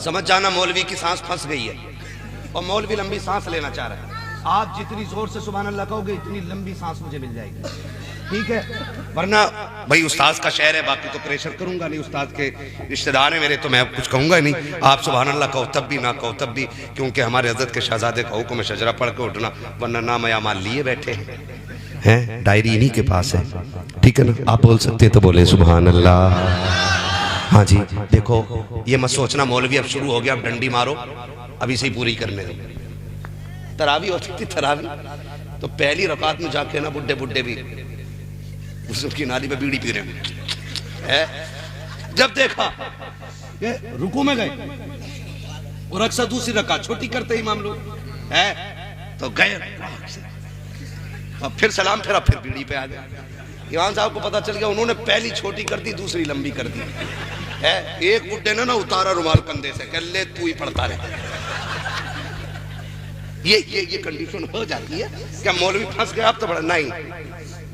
समझ जाना मौलवी की सांस फंस गई है और मौलवी लंबी सांस लेना चाह रहा है। आप जितनी जोर से सुभान अल्लाह कहोगे इतनी लंबी सांस मुझे मिल जाएगी, ठीक है? वरना भाई उस्ताद का शहर है, बाकी तो प्रेशर करूंगा नहीं, उस्ताद के रिश्तेदार हैं मेरे, तो मैं कुछ कहूंगा नहीं। आप सुभान अल्लाह कहो तब भी, ना कहो तब भी, क्योंकि हमारे हजरत के शहजादे का हुक्म है शजरा पढ़ के उठना, वरना नाम यामाल लिए बैठे हैं, डायरी इन्हीं के पास है, ठीक है ना? आप बोल सकते तो बोले सुभान अल्लाह। हाँ जी, देखो ये मत सोचना मौलवी अब शुरू हो गया, अब डंडी मारो, अभी से ही पूरी करने दो। तरावी होती थी, तरावी तो पहली रकात में जाके ना बुड्ढे बुड्ढे भी उसकी नाली पे बीड़ी पी रहे हैं। जब देखा ये रुकू में गए और अक्सर दूसरी रकात छोटी करते इमाम लोग है, तो गए अब फिर सलाम फिर बीड़ी पे आ गए। इमाम साहब को पता चल गया, उन्होंने पहली छोटी कर दी, दूसरी लंबी कर दी है। एक बुड्ढे ने ना उतारा रुमाल कंधे से, कह ले तू ही पढ़ता रहे। ये कंडीशन हो जाती है क्या मौलवी फंस गया आप तो बड़ा नहीं,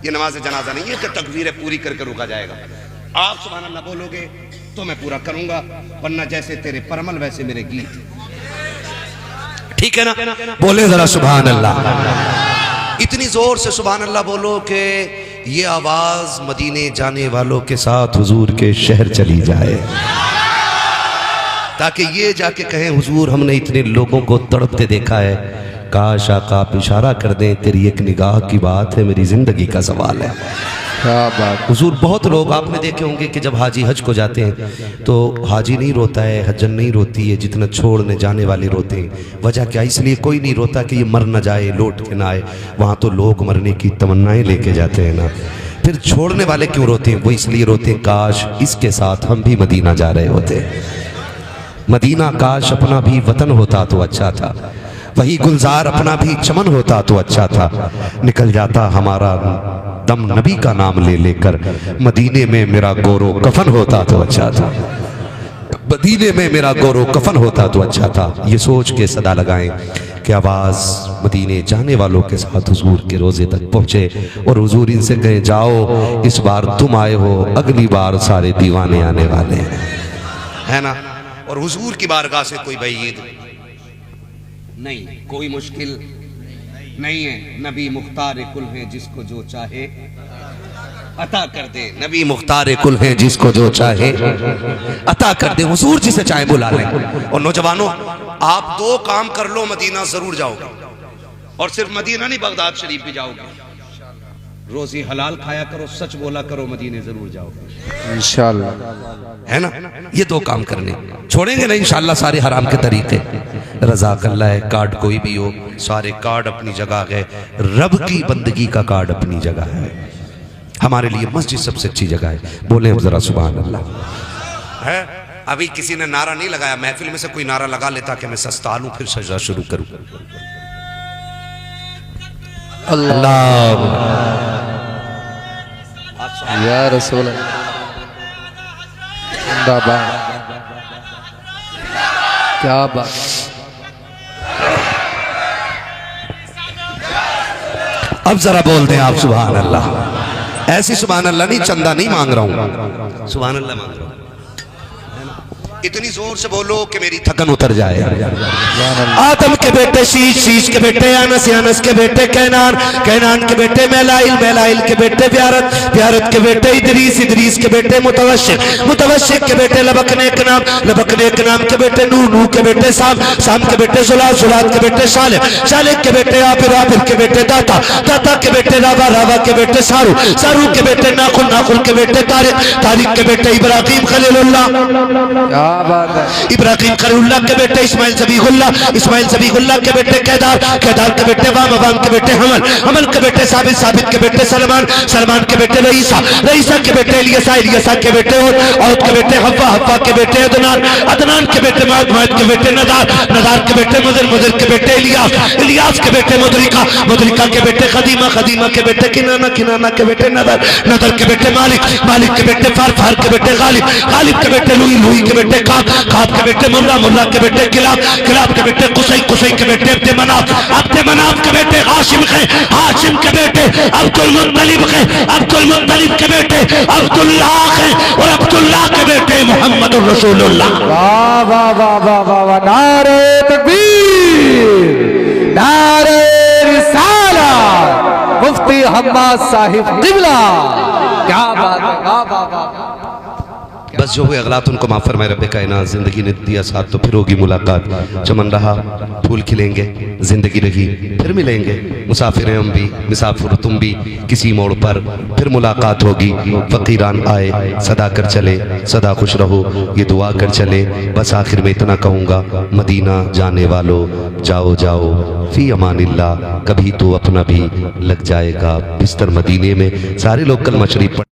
ये नमाज जनाजा नहीं है कि तकबीरें पूरी करके रुका जाएगा। आप सुभान अल्लाह बोलोगे तो मैं पूरा करूंगा, वरना जैसे तेरे परमल वैसे मेरे गीत, ठीक है ना? बोले जरा सुभान अल्लाह, इतनी जोर से सुभान अल्लाह बोलो कि ये आवाज मदीने जाने वालों के साथ हुजूर के शहर चली जाए, ताकि ये जाके कहें हुजूर हमने इतने लोगों को तड़पते देखा है, काश आका आप इशारा कर दें, तेरी एक निगाह की बात है, मेरी ज़िंदगी का सवाल है। क्या बात। हुजूर बहुत लोग आपने देखे होंगे कि जब हाजी हज को जाते हैं तो हाजी नहीं रोता है, हज्जन नहीं रोती है जितना छोड़ने जाने वाले रोते हैं। वजह क्या? इसलिए कोई नहीं रोता कि ये मर न जाए, लौट के ना आए। वहाँ तो लोग मरने की तमन्नाएं लेके जाते हैं ना। फिर छोड़ने वाले क्यों रोते हैं? वो इसलिए रोते हैं काश इसके साथ हम भी मदीना जा रहे होते। मदीना काश अपना भी वतन होता तो अच्छा था, वही गुलजार अपना भी चमन होता तो अच्छा था। निकल जाता हमारा दम नबी का नाम ले लेकर, मदीने में मेरा गोरो कफन होता तो अच्छा था, मदीने में मेरा गोरो कफन होता तो अच्छा था। ये सोच के सदा लगाएं कि आवाज़ मदीने जाने वालों के साथ हुजूर के रोज़े तक पहुँचे और हुजूर इनसे कहें जाओ इस बार तुम आए हो, अगली बार सारे दीवाने आने वाले हैं, है ना। और हुजूर की बारगाह से कोई बईद नहीं, कोई मुश्किल नहीं है। नबी मुख्तार कुल है, जिसको जो चाहे अता कर दे। नबी मुख्तार कुल है, जिसको जो चाहे अता कर दे। हुजूर जिसे चाहे बुला लें। और नौजवानों, आप दो काम कर लो, मदीना जरूर जाओगे। और सिर्फ मदीना नहीं, बगदाद शरीफ भी जाओगे। रोजी हलाल खाया करो, सच बोला करो, मदीने जरूर जाओगे इंशाअल्लाह, है ना। ये दो काम करने, छोड़ेंगे नहीं इंशाअल्लाह सारे हराम के तरीके। रज़ाकल्लाह है, कार्ड कोई भी हो, सारे कार्ड अपनी जगह है। रब की बंदगी का कार्ड अपनी जगह है। हमारे लिए मस्जिद सबसे अच्छी जगह है। बोले जरा सुभान अल्लाह। है अभी किसी ने नारा नहीं लगाया, महफिल में से कोई नारा लगा लेता कि मैं सस्ता लूं फिर सजदा शुरू करूं। अल्लाह या रसूल जिंदाबाद। क्या बात। अब जरा बोल दें आप सुभान अल्लाह। ऐसी सुभान अल्लाह नहीं, चंदा नहीं मांग रहा हूं, सुभान अल्लाह मांग रहा हूं। इतनी जोर से बोलो कि मेरी थकन उतर जाए। आदम के बेटे शीश, शीश के बेटे अनस, अनस के बेटे कैनान, कैनान के बेटे मेलाइल, मेलाइल के बेटे ब्यारत, ब्यारत के बेटे इदरीस, इदरीस के बेटे मुतवश्शिक, मुतवश्शिक के बेटे लबकने के नाम, लबकने के नाम के बेटे नूह, नूह के बेटे साम, साम के बेटे जुलात, जुलात के बेटे सालेह, सालेह के बेटे आबिर, आबिर के बेटे दाता, दाता के बेटे रावा, रावा के बेटे सारू, सारू के बेटे नाखुल, नाखुल के बेटे तारिक, तारिक के बेटे इब्राहिम खलीलुल्लाह, इब्राहिम खलीलुल्लाह के बेटे इस्माइल ज़बीहुल्लाह, इस्माइल ज़बीहुल्लाह के बेटे केदार, केदार के बेटे वाम, वाम के बेटे हमल, हमल के बेटे साबित, साबित के बेटे सलमान, सलमान के बेटे रईसा, रईसा के बेटे इलियसा, इलियसा के बेटे और के बेटे हव्वा, हव्वा के बेटे अदनान, अदनान के बेटे माद, माद के बेटे नदार, नदार के बेटे मुदर, मुदर के बेटे इलियास, इलियास के बेटे मुदरिका, मुदरिका के बेटे खदीमा, खदीमा के बेटे किनाना, किनाना के बेटे नदर, नदर के बेटे मालिक, मालिक के बेटे फार, फार के बेटे गालिब, गालिब के बेटे लुई, लुई के बेटे काब, काब के बेटे मुल्ला, मुल्ला के बेटे किलाब, किलाब के बेटे कुसै, कुसै के बेटे अब्दे मनाफ, अब्दे मनाफ के बेटे हाशिम है, हाशिम के बेटे अब्दुल मुत्तलिब है, अब्दुल मुत्तलिब के बेटे अब्दुल्लाह है और अब्दुल्लाह के बेटे मोहम्मद रसूलुल्लाह। वाह वाह वाह वाह वाह वाह। नारे तकबीर, नारे रिसालत, मुफ्ती हम्माद साहिब क़िबला। क्या बात है। वाह वाह वाह। बस जो हुए अगलात उनको माफ़ फरमाए रब्बे कायनात। ज़िंदगी ने दिया साथ तो फिर होगी मुलाकात, चमन रहा फूल खिलेंगे, ज़िंदगी रही फिर मिलेंगे। मुसाफिर हैं हम भी, मुसाफिर तुम भी, किसी मोड़ पर फिर मुलाकात होगी। फ़कीरान आए सदा कर चले, सदा खुश रहो ये दुआ कर चले। बस आखिर में इतना कहूँगा, मदीना जाने वालों जाओ जाओ फ़ी अमानिल्लाह। कभी तो अपना भी लग जाएगा बिस्तर मदीने में। सारे लोग कलमा शरीफ